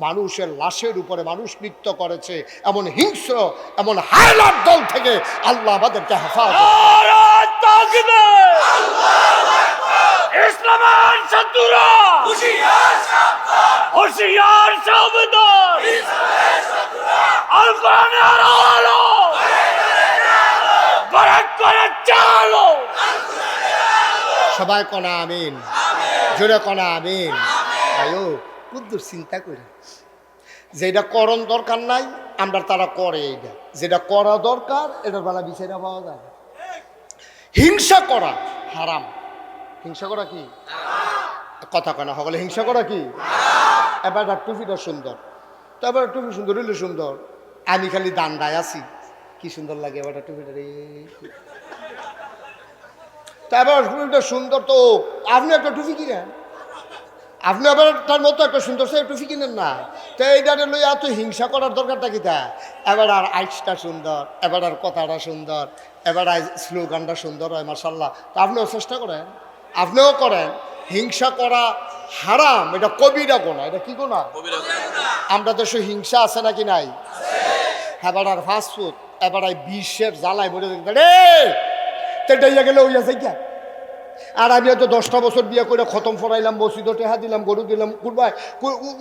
মানুষের লাশের উপরে মানুষ নৃত্য করেছে, এমন হিংস্র এমন হায়নার দল থেকে আল্লাহ আমাদেরকে হেফাজত। ইসলামের শত্রুরা হুঁশিয়ার সাবধান, আল কোরআনের আলো বারাক করে চালো। সবাই কনা আমিন, জোরে কনা আমিন। আয়ো কুদ্দুর চিন্তা করে, যেটা করণ দরকার নাই আমরা তারা করে, এইটা যেটা করা দরকার এটার বেলা বিচারা পাওয়া যায় না। হিংসা করা হারাম। হিংসা করা কি কথা কনা সকলে, হিংসা করা কি? এবার টুপিটা সুন্দর, তো এবার টুপি সুন্দর হইলে সুন্দর, আমি খালি দান্ডায় আছি, কি সুন্দর লাগে এবার টুপিটা রে। তারপর টুপিটা সুন্দর, তো আপনি একটা টুপি কিনেন, আপনি আবার তার মতো একটা সুন্দর সে টুপি কিনেন না, তো এইটা লইয়া এত হিংসা করার দরকারটা কি? তা এবার আর আইসটা সুন্দর, এবার আর কথাটা সুন্দর, এবার স্লোগানটা সুন্দর হয় মাশাআল্লাহ, তো আপনিও চেষ্টা করেন, আপনিও করেন। হিংসা করা হারাম, এটা কবিরা গোনা। এটা কি গোনা? আমরা দেশে হিংসা আছে নাকি নাই? এবার আর ফাস্টফুড, এবার আর বিশ্বের জ্বালায় বলে রে তেটাইয়া গেলে ওই আছে কে। আর আমি হয়তো 10টা বছর বিয়ে করে খতম ফরাইলাম, মসজিদ টেহা দিলাম, গরু দিলাম, কুরবাই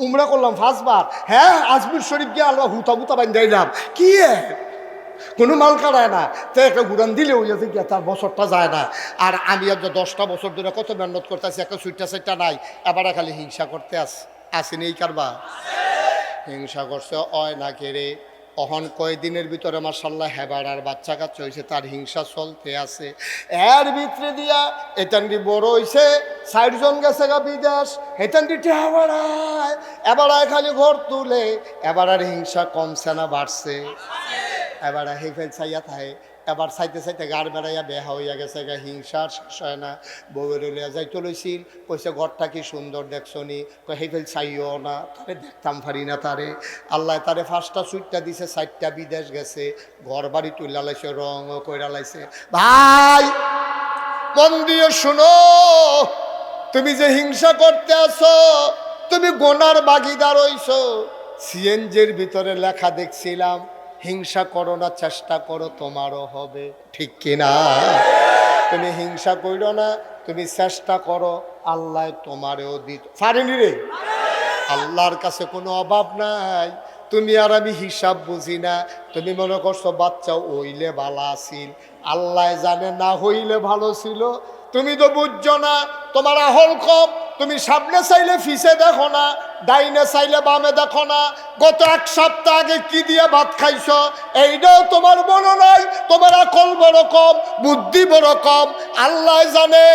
উমরা করলাম 5 বার, হ্যাঁ আজমির শরীফ গিয়ে আল্লাহ হুতা হুতা বান দিলাম, কি কোনো মাল কাটায় না, তো একটা ঘুরান দিলে ওই আছে গিয়া তার বছরটা যায় না। আর আমি হয়তো 10টা বছর ধরে কত মেহনত করতেছি, একটা সুইটটা নাই, এবার খালি হিংসা করতে আসেনি এই কারবা। হিংসা করছে অয় না কেড়ে অহন কয়দিনের ভিতরে মাশাআল্লাহ হেবার আর বাচ্চা কাচ্চা হয়েছে, তার হিংসা চলতে আছে। এর ভিতরে দিয়া এতান্ডি বড় হয়েছে, 60 জন গেছে গা বিদেশ, এতান্ডি টেহা বাড়ায়, এবার খালি ঘর তুলে, এবার আর হিংসা কমছে না বাড়ছে। এবার হেফেল চাইয়া থাকে, এবার চাইতে চাইতে গাড় বেড়াইয়া বেহা হইয়া গেছে গা, হিংসার শেষ হয় না। বউয়ের লিয়া যাইতে লইছিল, কইছে ঘরটা কি সুন্দর দেখছো নি, হেফেল চাইও না, তারে দেখতাম পারি না তারে। আল্লাহ তারে 5টা সুইটটা দিছে, 4টা বিদেশ গেছে, ঘর বাড়ি তুইলা লাইছে, রঙও কইরা লাইছে। ভাই মন দিয়ে শুনো, তুমি যে হিংসা করতে আসো, তুমি গোনার বাগিদার হইছো। সিএনজির ভিতরে লেখা দেখছিলাম, হিংসা করো না, চেষ্টা করো তোমারও হবে, ঠিক কিনা? তুমি হিংসা করো না, তুমি চেষ্টা করো, আল্লাহ তোমারও দিত পারেনি রে। আল্লাহর কাছে কোনো অভাব নাই। তুমি আর আমি হিসাব বুঝি না, তুমি মনে করছো বাচ্চা হইলে ভালো আছিল, আল্লাহ জানে না হইলে ভালো ছিল। তুমি তো বুঝছো না, তোমার আহল কম, তুমি সামনে চাইলে ফিসে দেখো না, ডাইনে চাইলে বামে দেখো না। গত 1 সপ্তাহ আগে কি দিয়ে ভাত খাইছো এইটাও তোমার মনে নাই। তোমার আকল বড় কম, বুদ্ধি বড় কম, আল্লাহ জানে।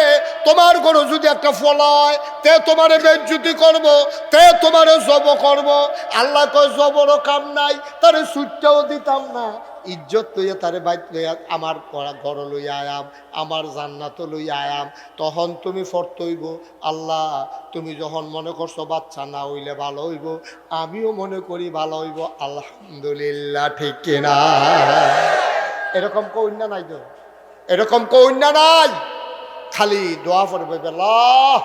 তোমার গরু যদি একটা ফল হয়, তে তোমারে বেজ্জুতি করবো, তে তোমারে জব করবো। আল্লাহ কয় জবরও কাম নাই, তারে সুটটাও দিতাম না। ইজ্জত লইয়া তারে বাইত লইয়া আমার ঘর লইয়া আয়াম, আমার জান্নাত লইয়া আয়াম। তখন তুমি ফরতইব, আল্লাহ তুমি যখন মনে করছো বাচ্চা না হইলে ভালো হইব, আমিও মনে করি ভালো হইব, আলহামদুলিল্লাহ, ঠিক কিনা? এরকম কন্যা নাই তো, এরকম কন্যা নাই। খালি দোয়া পড়বে, আল্লাহ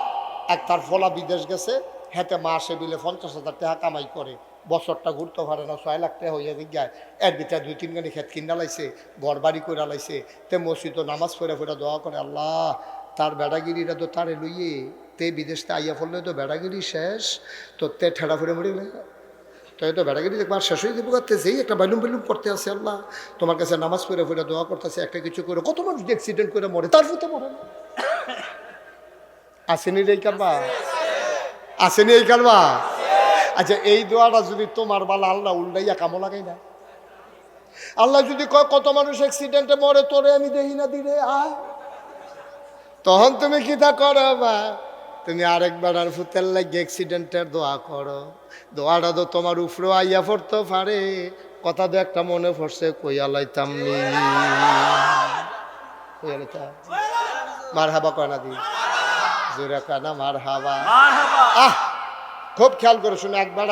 একটার ফলা বিদেশ গেছে, হেতে মাসে বিলে 50,000 টাকা কামাই করে, বছরটা ঘুরতে পারে না, 6 লাখ টাকা হইয়া যায়। এর ভিতরে 2-3 গাড়ি খেত কিনা লাইছে, ঘর বাড়ি করে লাইছে, তে মসজিদ নামাজ পড়ে পড়ে দোয়া করে, আল্লাহ তার বেড়াগিরিটা তো তারে লইয়ে তে বিদেশতে আইয়া ফেললে তো বেড়াগিরি শেষ, তো তে ঠেড়া ফুড়ে মরে গেলে তো এই তো বেড়াগিরি একবার শেষ হয়ে দেবো করতে, যেই একটা বাইলুম বাইলুম করতে আসে, আল্লাহ তোমার কাছে নামাজ পড়ে পড়ে দোয়া করতেছে, একটা কিছু করে। কত মানুষ অ্যাক্সিডেন্ট করে মরে, তার ফুতে মরে না। আসেনি এই কারবা, আসেনি এই কারবা। আচ্ছা এই দোয়াটা যদি তোমার বালা আল্লাহ উল্টাইয়া কামো লাগাই না, আল্লাহ যদি কয় কত মানুষ অ্যাক্সিডেন্টে মরে, তোরে আমি দেখি না দিলে আয়, তখন তুমি কি তা করো? বা তুমি আরেকবার আর ফুতের লাগে অ্যাক্সিডেন্টের দোয়া করো। দোয়াটা তো তোমার উপরে আইয়া পড়তে পারে। কথা তো একটা মনে পড়ছে, কইয়া লাইতাম নি, কইয়া লাইতাম মার হাবা কয়না দি জোরে কানা মার হাবা। আহ খুব খেয়াল করে শুনে, একবার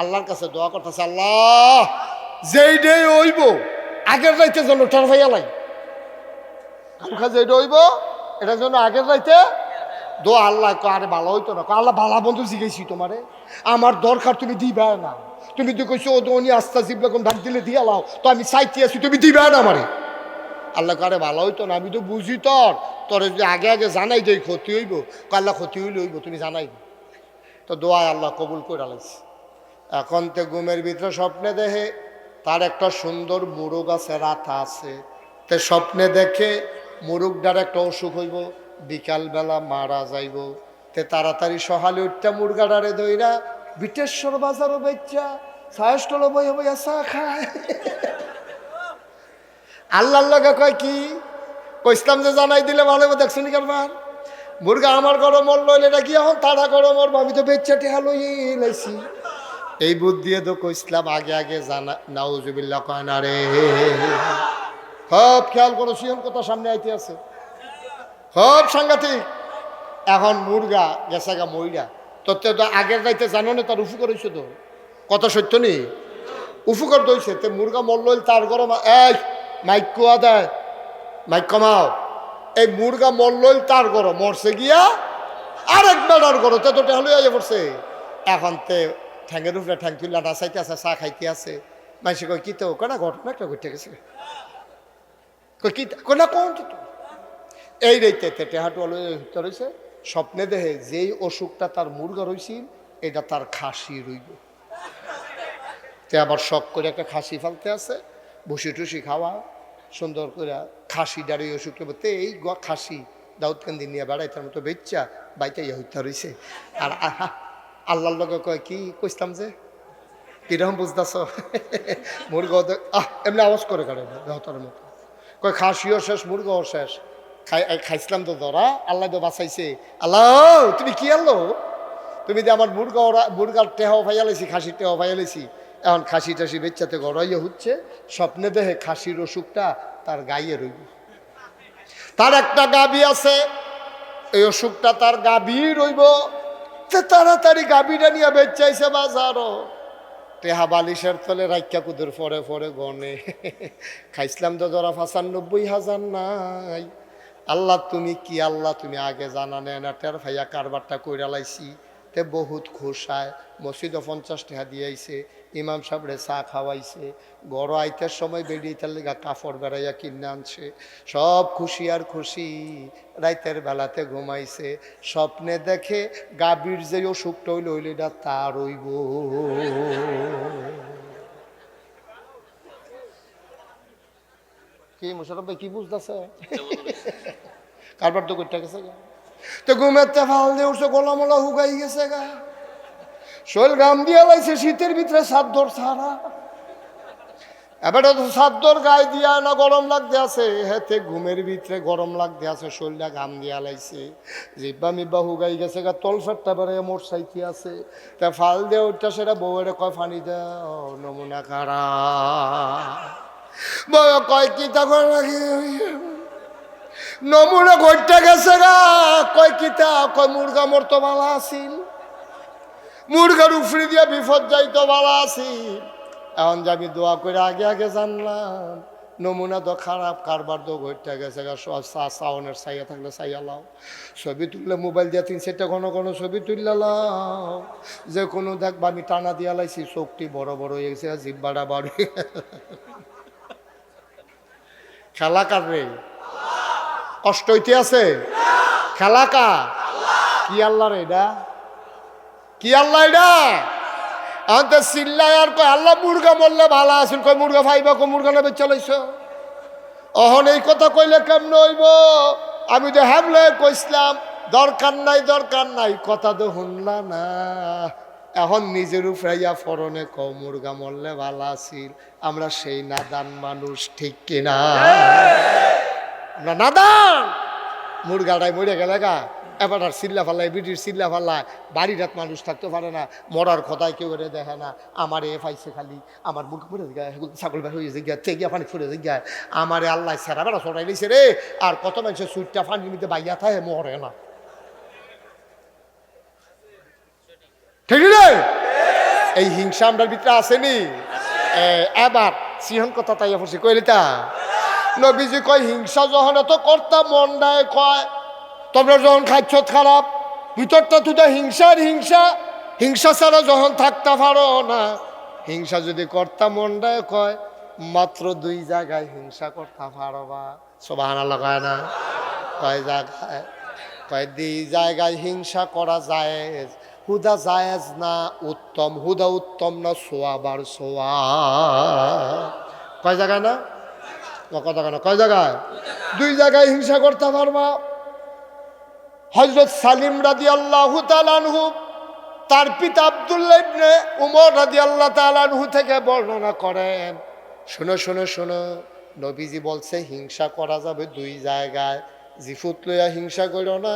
আল্লাহর কাছে দোয়া করতেছে, আল্লাহ যেই ডে হইব আগের রাইতে যেন টার ভাইয়া লাই, যেইটা হইব এটার জন্য আগের রাইতে দোয়া। আল্লাহ আরে ভালো হইতো না, আল্লাহ ভালো বন্ধু জিজ্ঞেসি তোমারে, আমার দরকার তুমি দিবা না। তুমি তো কইছো ও দোনি আস্তা জিবলাকুম ডাক দিলে দিয়া লাও, তো আমি চাইতে আছি তুমি দিবা না আমারে। আল্লাহ কারে ভালো হইতো না, আমি তো বুঝি তোর যদি আগে আগে জানাই যে ক্ষতি হইব, আল্লাহ ক্ষতি হইলে হইব, তুমি জানাইব। তো দোয়া আল্লাহ কবুল করে আলাইছে। এখন তো ঘুমের ভিতরে স্বপ্নে দেখে তার একটা সুন্দর মুরগ আছে, রাথা আছে। তে স্বপ্নে দেখে মুরগটার একটা অসুখ হইব, বিকালবেলা মারা যাইব। তে তাড়াতাড়ি সকালে উঠটা মুরগাটারে দইরা বিটেশ্বর বাজারও বেচা সায়স্টল বইয়া বইয়া চা খায়। আল্লাহর লগে কয় কি কইসলাম যে জানাই দিলে ভালো হবে, দেখছো নি কারবার মুরগা আমার গরম মর লইলে এটা কি এখন তারা গরম মর, আমি তো বেচা টেহা লইয়ে লাইছি। এই বুদ্ধি তো কইসলাম আগে আগে জানা, নাউজুবিল্লাহ কয় না রে। সব খেয়াল করো, সিহন কথা সামনে আইতে আছে, সব সাংঘাতিক। এখন মুরগা গেছে গা মইরা, তোর তো আগের রাইতে জানো না তার উপকার হয়েছে, তো কথা সত্য নি উপকার দইছে। তে মুরগা মরল তার গরম, এই মাইক কুয়া দেয়, মাইক কমাও। এই মুরগা মরল তার গরম, মরছে গিয়া আরেক বেড়ার গরম, তে তো টেহলে আইয়া পড়ছে। এখন তে ঠ্যাঙের উপরে ঠ্যাং তুললা নাচাইতে আছে, চা খাইতে আছে। মানুষে কয় কি তো কেনা ঘটনা একটা ঘটে গেছে, কই কি কোনা কোন তো এই রেতে টেহাটু রয়েছে। স্বপ্নে দেখে যেই অসুখটা তার মুরগা রইছিল এটা তার খাসি রইব। তে আবার শখ করে একটা খাসি ফেলতে আছে, বসি টুসি খাওয়া সুন্দর করে খাসি দাঁড়িয়ে অসুখটা বলতে এই খাসি দাউদকান্দি নিয়ে বেড়াইতার মতো বেচ্চা বাইতে হইতা রইছে। আর আল্লাহর লগে কয় কি কইসলাম যে কিরকম বুঝতেছ, মুরগা এমনি আওয়াজ করে কাটে দেহতার মতো, কয় খাসিও শেষ মুরগাও শেষ, খাইছিলাম তো ধরা, আল্লাহ তো বাঁচাইছে। আল্লাহ তুমি কি আনলো, তুমি যে আমার মুরগার টেহাও ফাইয়ালেছি, খাসির টেহাও ফাইয়ালেছি। এখন খাসি টাসি বেচ্চাতে গড়াইয়া হচ্ছে। স্বপ্নে দেখে খাসির অসুখটা তার গাইয়ে রইব। তার একটা গাবি আছে, এই অসুখটা তার গাবি রইব। তাড়াতাড়ি গাবিটা নিয়ে বেচাইছে বাজারও, টেহা বালিশের তলে রাইকা কুদুর ফরে ফরে গনে, খাইছিলাম তো ধরা ৯৫,০০০ নাই। আল্লাহ তুমি কি, আল্লাহ তুমি আগে জানা নেয় না, টের ভাইয়া কারবারটা কইরা লাইছি। তে বহুত খুশায় মসজিদে ৫০ টাকা দিয়েছে, ইমাম সাহেবরে চা খাওয়াইছে, গড় আইতের সময় বেরিয়ে তার লেগা কাপড় বেড়াইয়া কিনে আনছে। সব খুশি আর খুশি, রাইতের বেলাতে ঘুমাইছে। স্বপ্নে দেখে গাভীর যে অসুখটা হইল হইলে এটা তার হইব। কি মুশারফ ভাই কি বুঝতেছে, কারবার তো করতে গেছে গা, তো ঘুমেতে ফাল দিয়ে উঠছে, গলা মলা হুগাই গেছে গা, শৈল গাম দিয়া লাইছে শীতের ভিতরে সাদ্দর ছাড়া। এবার তো সাদ্দর গায়ে দিয়া না গরম লাগতে আছে, হেতে ঘুমের ভিতরে গরম লাগতে আছে, শৈলটা গাম দিয়া লাইছে, জিব্বা মিব্বা হুগাই গেছে গা, তল ফেটটা বেড়ে মোট সাইতে আছে। তা ফাল দিয়ে উঠটা সেটা বউয়ের কয় ফানি দাও নমুনা খারা, বউ কয় কি তখন রাখি নমুনা ঘটতে গেছে গা, কয় কিতা, কয় মুরগা মরতো ভালো আসিল, মুরগার উফরি দিয়া বিপদ যাইতো ভালো আসিল। এখন যাবি দোয়া করে আগে আগে জানলাম, নমুনা তো খারাপ, কারবার তো ঘটতে গেছে গা। সাউনের সাইয়া থাকলে সাইয়া লাও, ছবি তুললে মোবাইল দিয়ে ৩-৪টা ঘন ঘন ছবি তুললে লাও, যে কোনো দেখবা আমি টানা দিয়া লাইছি, চোখটি বড় বড় হয়ে গেছে, জিব্বাটা বাড়ি। খেলা কার রে, কষ্ট হইতে আছে, খেলা কা কি আল্লাহ রে, এটা কি আল্লাহ, এটা আনতে চিল্লাই আর কয় আল্লাহ মুরগা মরলে ভালো আছিল, কয় মুরগা ফাইবা, কয় মুরগা নেবে চলাইছ। অহন এই কথা কইলে কেমন হইব, আমি তো হ্যাবলে কইসলাম দরকার নাই দরকার নাই, কথা তো শুনলা না। এখন নিজের উপরাইয়া ফরনে কও মুরগা মরলে ভালো আছিল। আমরা সেই নাদান মানুষ, ঠিক কিনা? আমরা নাদান, মুরগাটাই মরে গেলে গা, এবার আর চিল্লা ফাল্লায়, বিটির চিল্লা ফাল্লায়, বাড়ির হাত মানুষ থাকতে পারে না, মরার কথায় কেউ করে দেখে না। আমার এ পাইছে খালি, আমার মুখ পড়ে গায়ে, ছাগল বের হয়ে গিয়া তেগিয়া পানি ফুরে গায়ে, আমার আল্লাহ সেরা বেড়া ছড়াই দিয়েছে রে। আর কত মানুষের সুইটটা পানির মধ্যে বাইয়া থাকে, মরে না, ঠিক রে? এই হিংসা আমরার ভিতরে আসেনি। এবার সিহন কথা তাই পড়ছি কইলিতা নবীজি কয় হিংসা যখন এত করতাম মন দেয়, কয় তোমরা যখন খাচ্ছ খারাপ, ভিতরটা তুই হিংসার হিংসা, হিংসা ছাড়া যখন থাকতে পারো না, হিংসা যদি করতা মনটায় কয় মাত্র 2 জায়গায় হিংসা করতে পারবা। সুবহানাল্লাহ কয় না? কয় জায়গায়? কয় 2 জায়গায় হিংসা করা জায়েজ। হুদা জায়েজ না উত্তম, হুদা উত্তম না সোয়াব আর সোয়াব। কয় জায়গায় না? কথা কেন? কয় জায়গায়? 2 জায়গায় হিংসা করতে পারবা। হযরত সালিম রাদিয়াল্লাহু তাআলা আনহু তার পিতা আব্দুল্লাহ ইবনে উমর রাদিয়াল্লাহু তাআলা আনহু থেকে বর্ণনা করেন, শোনো শোনো শোনো, নবীজি বলছে হিংসা করা যাবে 2 জায়গায়। জিফুত লইয়া হিংসা করো না,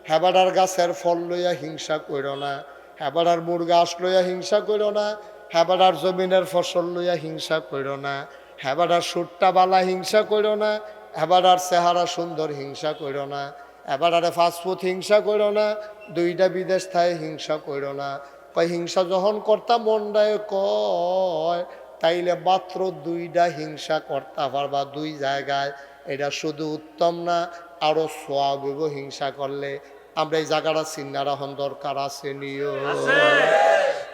হেবাডার গাছের ফল লইয়া হিংসা করো না, হেবাডার মুরগা আস লইয়া হিংসা করো না, হেবাডার জমিনের ফসল লইয়া হিংসা করো না, হেবাডার সুট্টা বালা হিংসা করো না, হেবাডার চেহারা সুন্দর হিংসা করো না, এবারে ফাস্টফুড হিংসা করো না, 2টা বিদেশ থায় হিংসা করো না। কয় হিংসা যখন কর্তা মন্ডায় কয় তাইলে মাত্র 2টা হিংসা করতে পারবা 2 জায়গায়। এটা শুধু উত্তম না, আরো সওয়াব হইব হিংসা করলে। আমরা এই জায়গাটা চিন্তা রাখুন দরকার আছে নিও।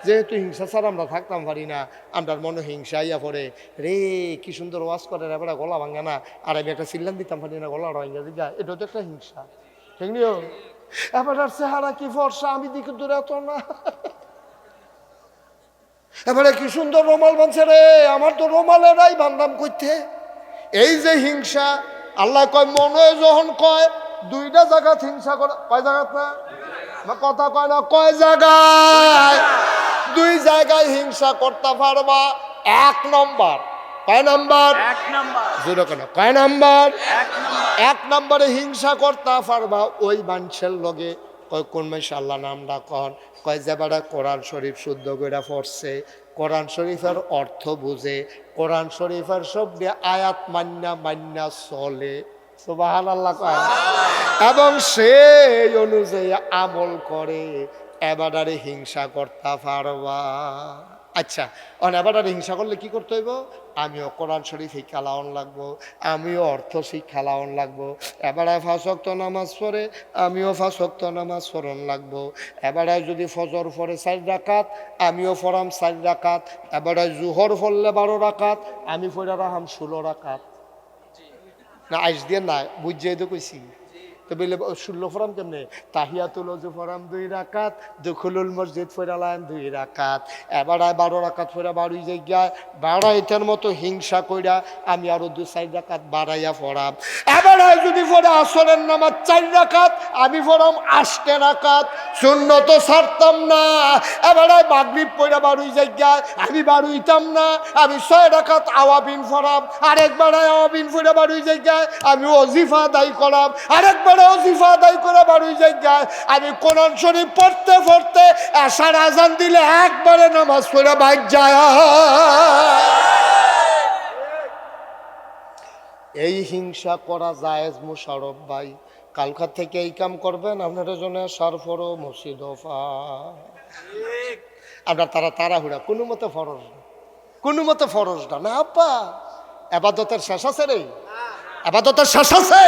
যেহেতু হিংসা ছাড়া আমরা থাকতাম পারি না, আমরা মনে হিংসা আইয়া পড়ে, রে কি সুন্দর ওয়াজ করে, এবার গলা ভাঙে না, আর আমি একটা চিল্লান দিতাম পারি না, গলা ভাঙা দিগা, এটা তো একটা হিংসা, ঠিক নিও। এবার আর চেহারা কি ফর্সা, আমি দিকে দূরে এত না, এবারে কি সুন্দর রুমাল বানছে রে, আমার তো রুমালেরাই বান্দাম করতে। এই যে হিংসা, আল্লাহ কয় মনে যখন কয় 2টা জায়গা হিংসা করে, কয় জায়গাত না কথা কয় না, কয় জায়গায়? 2 জায়গায় হিংসা করতে পারবা। 1 নম্বর, কয় নাম্বার? 1 নাম্বার। জোরে কেন? কয় নাম্বার? 1 নাম্বার। 1 নম্বরে হিংসা করতে পারবা ওই মানুষের লগে। কয় কোন মানুষ? আল্লাহ নামটা কন। কয় যে বেড়া কোরআন শরীফ শুদ্ধ করে পড়ছে, কোরআন শরীফের অর্থ বুঝে, কোরআন শরীফের সব দিয়ে আয়াত মান্না মান্না চলে, সুবহানাল্লাহ কয়, এবং সেই অনুযায়ী আমল করে, এবারে হিংসা করতে পারবা। আচ্ছা, এবারে হিংসা করলে কি করতে হইব? আমিও কোরআন শরীফ শিক্ষা লাওন লাগবো, আমিও অর্থ শিক্ষা লাওন লাগবো। এবারে 5 ওয়াক্ত নামাজ পড়ে, আমিও 5 ওয়াক্ত নামাজ পড়ন লাগবো। এবারে যদি ফজর পড়ে 4 রাকাত, আমিও পড়াম 4 রাকাত। এবারে জুহর পড়লে 12 রাকাত, আমি পড়ে রাখাম 16 রাকাত। না আইস দিয়ে না বুঝিয়ে তো কইছি তো বলে 16 ফরাম কেমনে? তাহিয়াতুল ওযু ফরাম 2 রাকাত, দুখুলুল মসজিদ ফরালাম 2 রাকাত। এবার 12 রাকাত ফরা 12 জায়গায় 12 এটার মতো হিংসা কইরা আমি আরো 2-4 রাকাত বাড়াইয়া ফরাম। এবার যদি ফরা আসরের নামাজ 4 রাকাত, আমি ফরাম 8 রাকাত। সুন্নত ছাড়তাম না। এবার মাগরিব পড়া 12 জায়গায় আমি 12 হইতাম না, আমি 6 রাকাত আওয়াবিন ফরাম। আরেকবার আওয়াবিন ফরা 12 জায়গায় আমি ওজিফা আদায় করাম। আরেকবার ওজিফা আদায় করে 12 জায়গায় আমি কোরআন শরীফ পড়তে পড়তে এশার আজান দিলে একবারে নামাজ পড়ে বাইক যায়। এই হিংসা করা জায়েজ মুশারফ ভাই। কালকার থেকে এই কাম করবেন, আপনার জন্য সারফরো মসজিদ আমরা তাড়াহুড়া কোনো মতে ফরজ না, কোনো মতে ফরজ না আব্বা। আবাদতের শেষ আছে রে, আবাদতের শেষ আছে।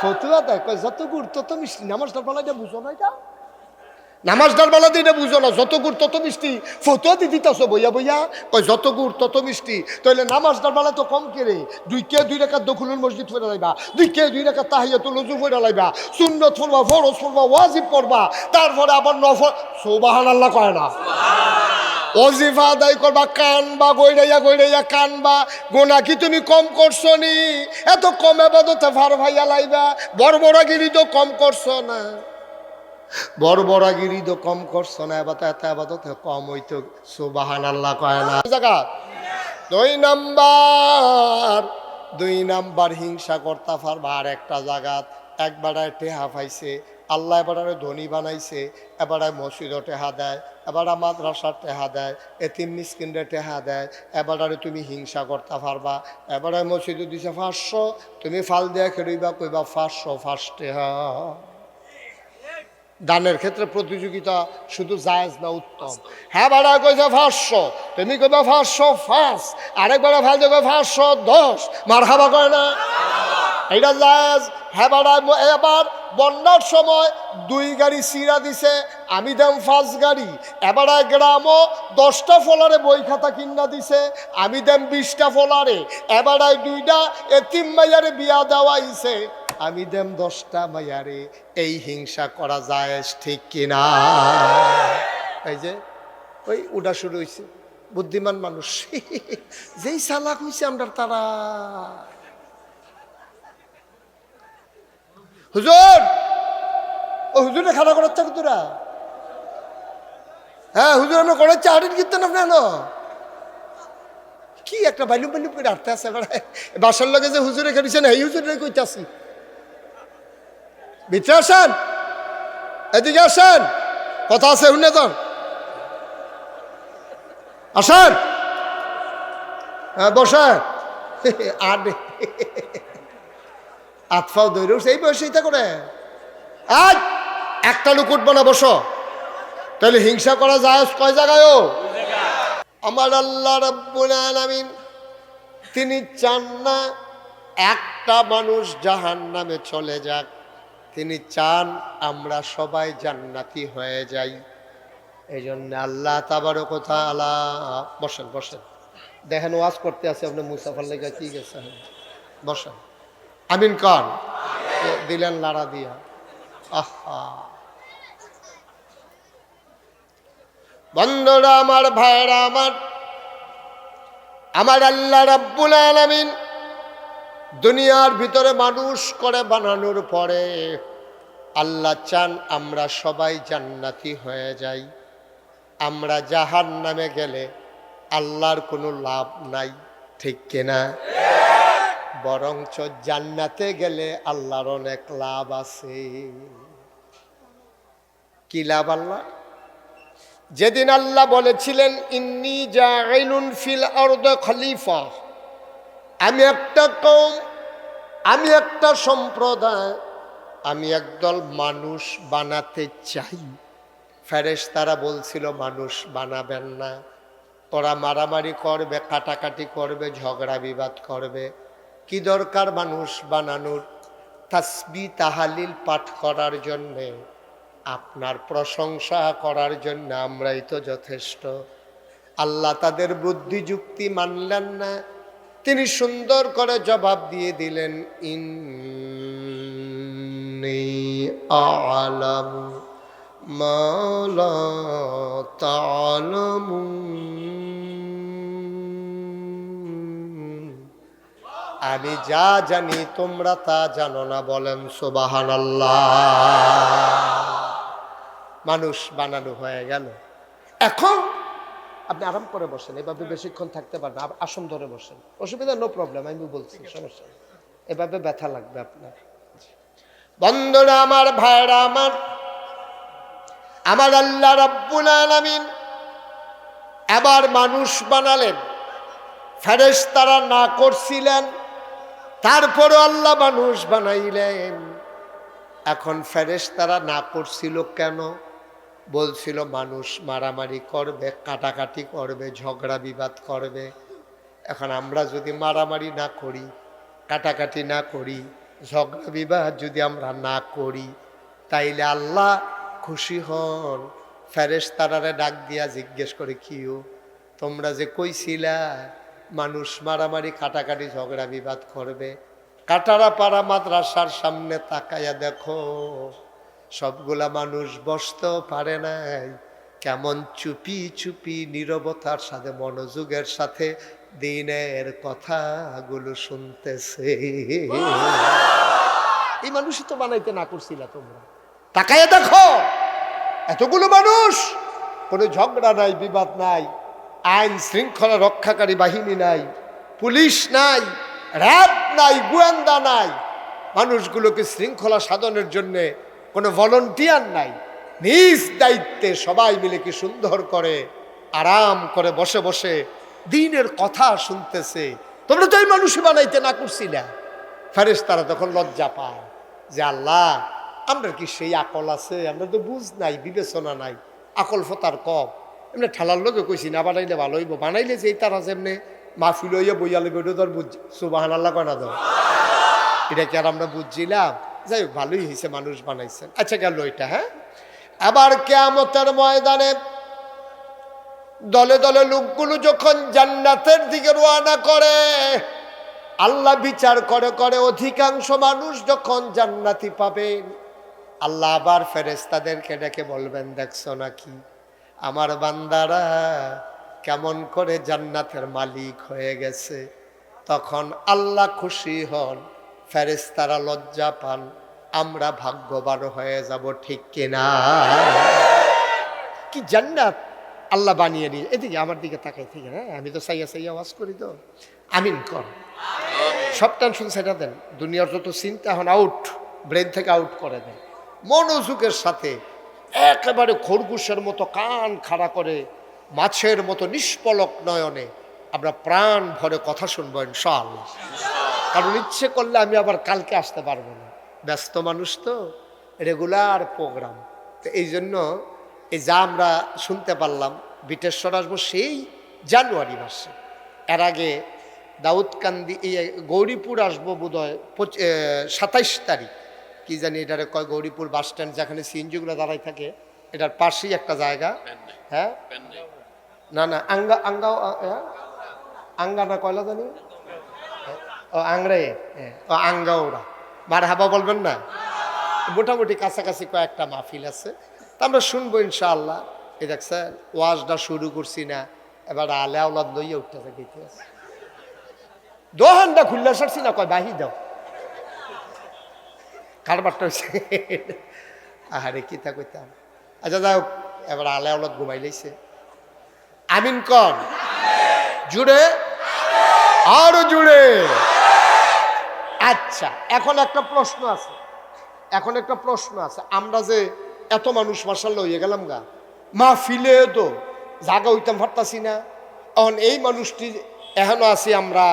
ফতুয়া দেয় কয় যত গুড় তত মিষ্টি। নামাজটার বেলা এটা বুঝো না, এটা নামাজটার বেলা দিয়ে এটা বুঝো না, যত গুড় তত মিষ্টি। ফতুয়া দিয়ে দিতেছ বইয়া বইয়া, কয় যত গুড় তত মিষ্টি। তাহলে নামাজটার বেলা তো কম কেড়ে 2 রাকাত দখলুল মসজিদ পড়ে লাইবা, 2 রাকাত তাহিয়াতুল ওযু পড়ে লাইবা, সুন্নত পড়বা, ফরজ পড়বা, ওয়াজিব পড়বা, তারপরে আবার নফল। সুবহানাল্লাহ কয় না? ওজিফা আদায় করবা, কানবা, গইড়াইয়া কানবা। গোনা কি তুমি কম করছো নি? এত কম আবাদতে ভার ভাইয়া লাইবা। বড়বড়াগিরি তো কম করছো না, বড়বড়াগিরি তো কম করছো না, এত আবাদতে কম হইতো। সুবহানাল্লাহ কয় না? জায়গা 2 নাম্বার হিংসা করতে পারবা। আর একটা জায়গাত একবার টেহা পাইছে, আল্লাহ এবারে ধনী বানাইছে, এবারে মসজিদও টেহা দেয়, এবারে মাদ্রাসার টেহা দেয়, এতিম মিসকিনরে টেহা দেয়, এবারে তুমি হিংসা করতে পারবা। এবারে মসজিদে দিছে 500, তুমি ফাল দিয়া খেলবা, কইবা 500 টেহা। দানের ক্ষেত্রে প্রতিযোগিতা শুধু জায়েজ না উত্তম। হ্যাঁ বাড়া কইছে 500, তুমি কইবা 505, আরেকবার ফাল দিয়ে 510। মারহাবা কয় না? এটা জায়েজ। হ্যাঁ বাড়া এবার বন্যার সময় 2 গাড়ি সিরা দিছে, আমি দাম 5 গাড়ি। এবার গ্রামও 10টা ফলারে বই খাতা কিনা দিছে, আমি দাম 20টা ফলারে। এবার 2টা এতিম মাইয়ারে বিয়া দেওয়া হইছে, আমি দেম 10টা মাইয়ারে। এই হিংসা করা যায় ঠিক কিনা? এই যে ওই উডা শুরু হয়েছে বুদ্ধিমান মানুষ যেই চালাক হয়েছে আমরা তারা। হুজুর, ও হুজুরে খাড়া করার চাকরি তোরা? হ্যাঁ হুজুর, আমরা করাচ্ছি হাড়ির কীর্তন আপনার কি একটা বাইলুম বাইলুম করে আটতে আছে। বাসার লগে যে হুজুরে খেয়েছেন এই হুজুরে কইতে আসি। ভিতরে আসেন, এদিকে আসেন, কথা আছে শুনে যান। আসেন, হ্যাঁ বসেন। আর আতফাও দৈর এই বয়সে এটা করে আজ একটা লোক উঠবো না, বসো। তাহলে হিংসা করা যায় কয় জায়গায়? আমার আল্লাহ রাব্বুল আলামিন তিনি চান না একটা মানুষ জাহান্নামে চলে যাক, তিনি চান আমরা সবাই জান্নাতি হয়ে যাই। এই জন্য আল্লাহ তাবারক ওয়া তাআলা, বসেন বসেন, দেখেন ওয়াজ করতে আছে আপনি মুসাফার লেগে কি গেছে, বসেন। আমিন কর, দিলেন লাড়া দিয়া। আহা বন্ধুরা আমার, ভাইরা আমার, আমার আল্লাহ রাব্বুল আলামিন দুনিয়ার ভিতরে মানুষ করে বানানোর পরে আল্লাহ চান আমরা সবাই জান্নাতি হয়ে যাই। আমরা জাহান্নামে গেলে আল্লাহর কোনো লাভ নাই, ঠিক কিনা? বরঞ্চ জান্নাতে গেলে আল্লাহর অনেক লাভ আছে। কি লাভ? আল্লাহ যেদিন আল্লাহ বলেছিলেন ইন্নী জাইলুন ফিল আরদি খলিফা, আমি একটা কওম, আমি একটা সম্প্রদায়, আমি একদল মানুষ বানাতে চাই। ফেরেশতারা বলছিল মানুষ বানাবেন না, ওরা মারামারি করবে, কাটাকাটি করবে, ঝগড়া বিবাদ করবে। কি দরকার মানুষ বানানোর? তাসবিহ তাহলিল পাঠ করার জন্যে, আপনার প্রশংসা করার জন্য আমরাই তো যথেষ্ট। আল্লাহ তাদের বুদ্ধি যুক্তি মানলেন না, তিনি সুন্দর করে জবাব দিয়ে দিলেন ইন্নী আ'লামু মা লা তা'লামুন, আমি যা জানি তোমরা তা জানো না। বলেন সুবহানাল্লাহ। মানুষ বানানো হয়ে গেল। এখন আপনি আরাম করে বসেন, এভাবে বেশিক্ষণ থাকতে পারেন, আসন ধরে বসেন, অসুবিধা নো প্রবলেম, আমি বলছি সমস্যা নেই, এভাবে ব্যথা লাগবে আপনার। বন্ধুরা আমার, ভাইরা আমার, আমার আল্লাহ রাব্বুল আলামিন এবার মানুষ বানালেন। ফেরেশতারা না করছিলেন, তারপরে আল্লাহ মানুষ বানাইলেন। এখন ফেরেশতারা না করছিল কেন? বলছিল মানুষ মারামারি করবে, কাটাকাটি করবে, ঝগড়া বিবাদ করবে। এখন আমরা যদি মারামারি না করি, কাটাকাটি না করি, ঝগড়া বিবাদ যদি আমরা না করি, তাইলে আল্লাহ খুশি হন। ফেরেশতারারে ডাক দিয়া জিজ্ঞেস করে, কিও তোমরা যে কইছিলা মানুষ মারামারি কাটাকাটি ঝগড়া বিবাদ করবে, কাটারাপাড়া মাদ্রাসার সামনে তাকাইয়া দেখো সবগুলা মানুষ বসতেও পারে নাই, কেমন চুপি চুপি নীরবতার সাথে মনোযোগের সাথে দিনের কথাগুলো শুনতেছে। এই মানুষই তো বানাইতে না করছিলা তোমরা। তাকাইয়া দেখো এতগুলো মানুষ, কোনো ঝগড়া নাই, বিবাদ নাই, আইন শৃঙ্খলা রক্ষাকারী বাহিনী নাই, পুলিশ নাই, র্যাব নাই, গোয়েন্দা নাই, মানুষগুলোকে শৃঙ্খলা সাধনের জন্য কোনো ভলান্টিয়ার নাই। নিজ দায়িত্বে সবাই মিলে কি সুন্দর করে আরাম করে বসে বসে দিনের কথা শুনতেছে। তোমরা তো এই মানুষই বানাইতে না করছিলা। ফেরেশতারা তখন লজ্জা পায় যে আল্লাহ, আমরা কি সেই আকল আছে? আমরা তো বুঝ নাই, বিবেচনা নাই, আকল ফতার কম। এমনি ঠেলার লোকে কইছি না বানাইলে ভালো হইব, বানাইলে যে তারা যেমনি মাহফিল হইয়া বইয়া লেগে ওটা ধর বুঝ সুবহানাল্লাহ কয় না ধর, এটা কি আর আমরা বুঝছিলাম? যাই হোক, ভালোই হয়েছে, মানুষ বানাইছেন। আচ্ছা, গেল এটা। হ্যাঁ, আবার কিয়ামতের ময়দানে দলে দলে লোকগুলো যখন জান্নাতের দিকে রওনা করে, আল্লাহ বিচার করে করে অধিকাংশ মানুষ যখন জান্নাতি পাবেন, আল্লাহ আবার ফেরেশতাদেরকে ডেকে বলবেন, দেখছো নাকি আমার বান্দারা কেমন করে জান্নাতের মালিক হয়ে গেছে। তখন আল্লাহ খুশি হন, ফেরেশতারা লজ্জা পান, আমরা ভাগ্যবান হয়ে যাব, ঠিক কিনা? কি জান্নাত আল্লাহ বানিয়ে নিয়ে। এদিকে আমার দিকে তাকাই, ঠিক? হ্যাঁ, আমি তো সাইয়া সাইয়া আওয়াজ করি তো। আমিন কর। সব টেনশন সেটা দেন, দুনিয়ার যত চিন্তা এখন আউট, ব্রেন থেকে আউট করে দেন। মনোযোগের সাথে একেবারে খরগোশের মতো কান খাড়া করে মাছের মতো নিষ্পলক নয়নে আমরা প্রাণ ভরে কথা শুনবো ইনশাআল্লাহ। কারণ ইচ্ছে করলে আমি আবার কালকে আসতে পারবো না, ব্যস্ত মানুষ তো, রেগুলার প্রোগ্রাম। তো এই জন্য এই যা আমরা শুনতে পারলাম, বিটেশ্বর আসবো সেই জানুয়ারি মাসে। এর আগে দাউদকান্দি, গৌরীপুর আসবো বোধ হয় 27 তারিখ, কি জানি এটারে কয়, গৌরীপুর বাস স্ট্যান্ড যেখানে সিএনজিগুলো দাঁড়াই থাকে, এটার পাশেই একটা জায়গা। হ্যাঁ, না না, আঙ্গা না কয়লা জানি, ও আংরে, ও আঙ্গাওড়া, মার হাবা বলবেন না। মোটামুটি কাছাকাছি কয়েকটা মাহফিল আছে, তা আমরা শুনবো ইনশাআল্লাহ। এই দেখছেন ওয়াজটা শুরু করছি না, এবার আলে আওলাদ লইয়া উঠতে গেতে আছে, দোহানটা খুললে সারছি না, কয় বাহি দাও, কারবারটা হচ্ছে। আহারে কি তা কইতাম। আচ্ছা যাই হোক, এবার আলে আওলাদ ঘুমাই লাইছে। আমিন কন জুড়ে, আরো জুড়ে। আচ্ছা, এখন একটা প্রশ্ন আছে, আমরা যে এত মানুষ মাশাআল্লাহ হয়ে গেলাম গা, মাহফিলে তো জায়গা হইতাম পারতাছি না। এখন এই মানুষটি এখনো আছি আমরা,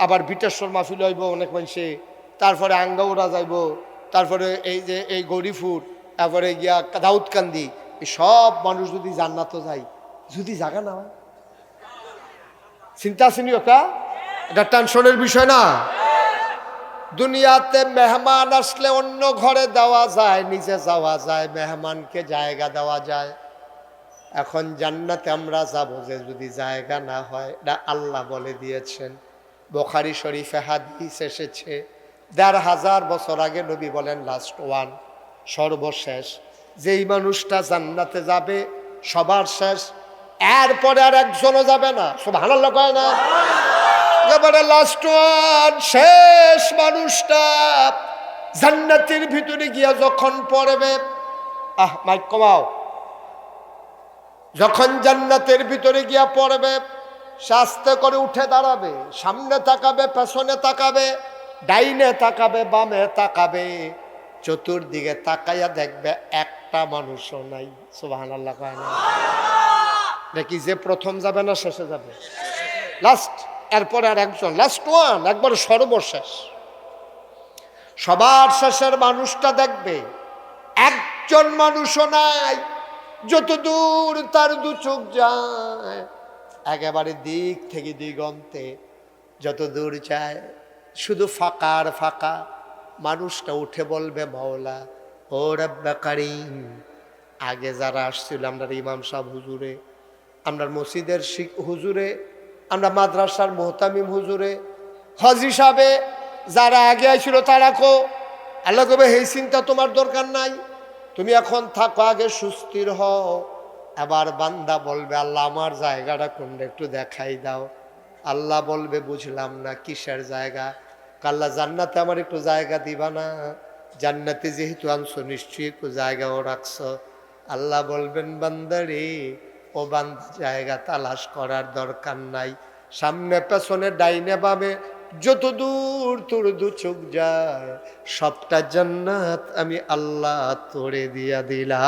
আবার বিটেশ্বর মাহফিল হইব অনেক মানুষে, তারপরে আঙ্গাউড়া যাইব, তারপরে এই যে এই গৌরীপুর, তারপরে গিয়া দাউদকান্দি, এই সব মানুষ যদি জান্নাতও যায়, যদি জায়গা না হয়, চিন্তা আসেনি ওটা? এটা টেনশনের বিষয় না? দুনিয়াতে মেহমান আসলে অন্য ঘরে দেওয়া যায়, নিচে যাওয়া যায়, মেহমানকে জায়গা দেওয়া যায়। এখন জান্নাতে আমরা যাব যে যদি জায়গা না হয়, এটা আল্লাহ বলে দিয়েছেন। বুখারী শরীফে হাদিস এসেছে, ১৫০০ বছর আগে নবী বলেন, লাস্ট ওয়ান, সর্বশেষ যেই মানুষটা জান্নাতে যাবে সবার শেষ, এরপরে আর একজনও যাবে না। সুবহানাল্লাহ কয় না? একেবারে লাস্ট ওয়ান, শেষ মানুষটা জান্নাতের ভিতরে গিয়া যখন পড়বে, মাইক কমাও, যখন জান্নাতের ভিতরে গিয়া পড়বে, আস্তে করে উঠে দাঁড়াবে, সামনে তাকাবে, পেছনে তাকাবে, ডাইনে তাকাবে, বামে তাকাবে, চতুর্দিকে তাকাইয়া দেখবে একটা মানুষও নাই। সুবহানাল্লাহ কয় না? নাকি যে প্রথম যাবে না শেষে যাবে? লাস্ট, এরপরে আর একজন, লাস্ট ওয়ান, একবার সর্বশেষ। সবার শেষের মানুষটা দেখবে একজন মানুষও নাই, যত দূর তার দু চোখ যায়, একেবারে দিক থেকে দিগন্তে যত দূর যায় শুধু ফাঁকা আর ফাঁকা। মানুষটা উঠে বলবে, মাওলা ও রব্বে কারীম, আগে যারা আসছিল, আমরা ইমাম সাহেব হুজুরে, আমরা মসজিদের হুজুরে, আমরা মাদ্রাসার মোহতামিম হুজুরে, হাজী সাহেবে, যারা আগে আসছিল তারা কো, আল্লাহ কবে এই চিন্তা তোমার দরকার নাই, তুমি এখন থাকো, আগে সুস্থির হও। এবার বান্দা বলবে, আল্লাহ আমার জায়গাটা কোনটা একটু দেখাই দাও। আল্লাহ বলবে, বুঝলাম না, কিসের জায়গা? আল্লাহ জান্নাতে আমার একটু জায়গা দিবা না? জান্নাতে যেহেতু আনছো নিশ্চয়ই একটু জায়গাও রাখছো। আল্লাহ বলবেন, বান্দারে, ও বান্দা জায়গা তালাশ করার দরকার নাই, সামনে পেছনে ডাইনে বামে যত দূর তোর দু চোখ যায় সবটা জান্নাত আমি আল্লাহ তোরে দিয়া দিলাম।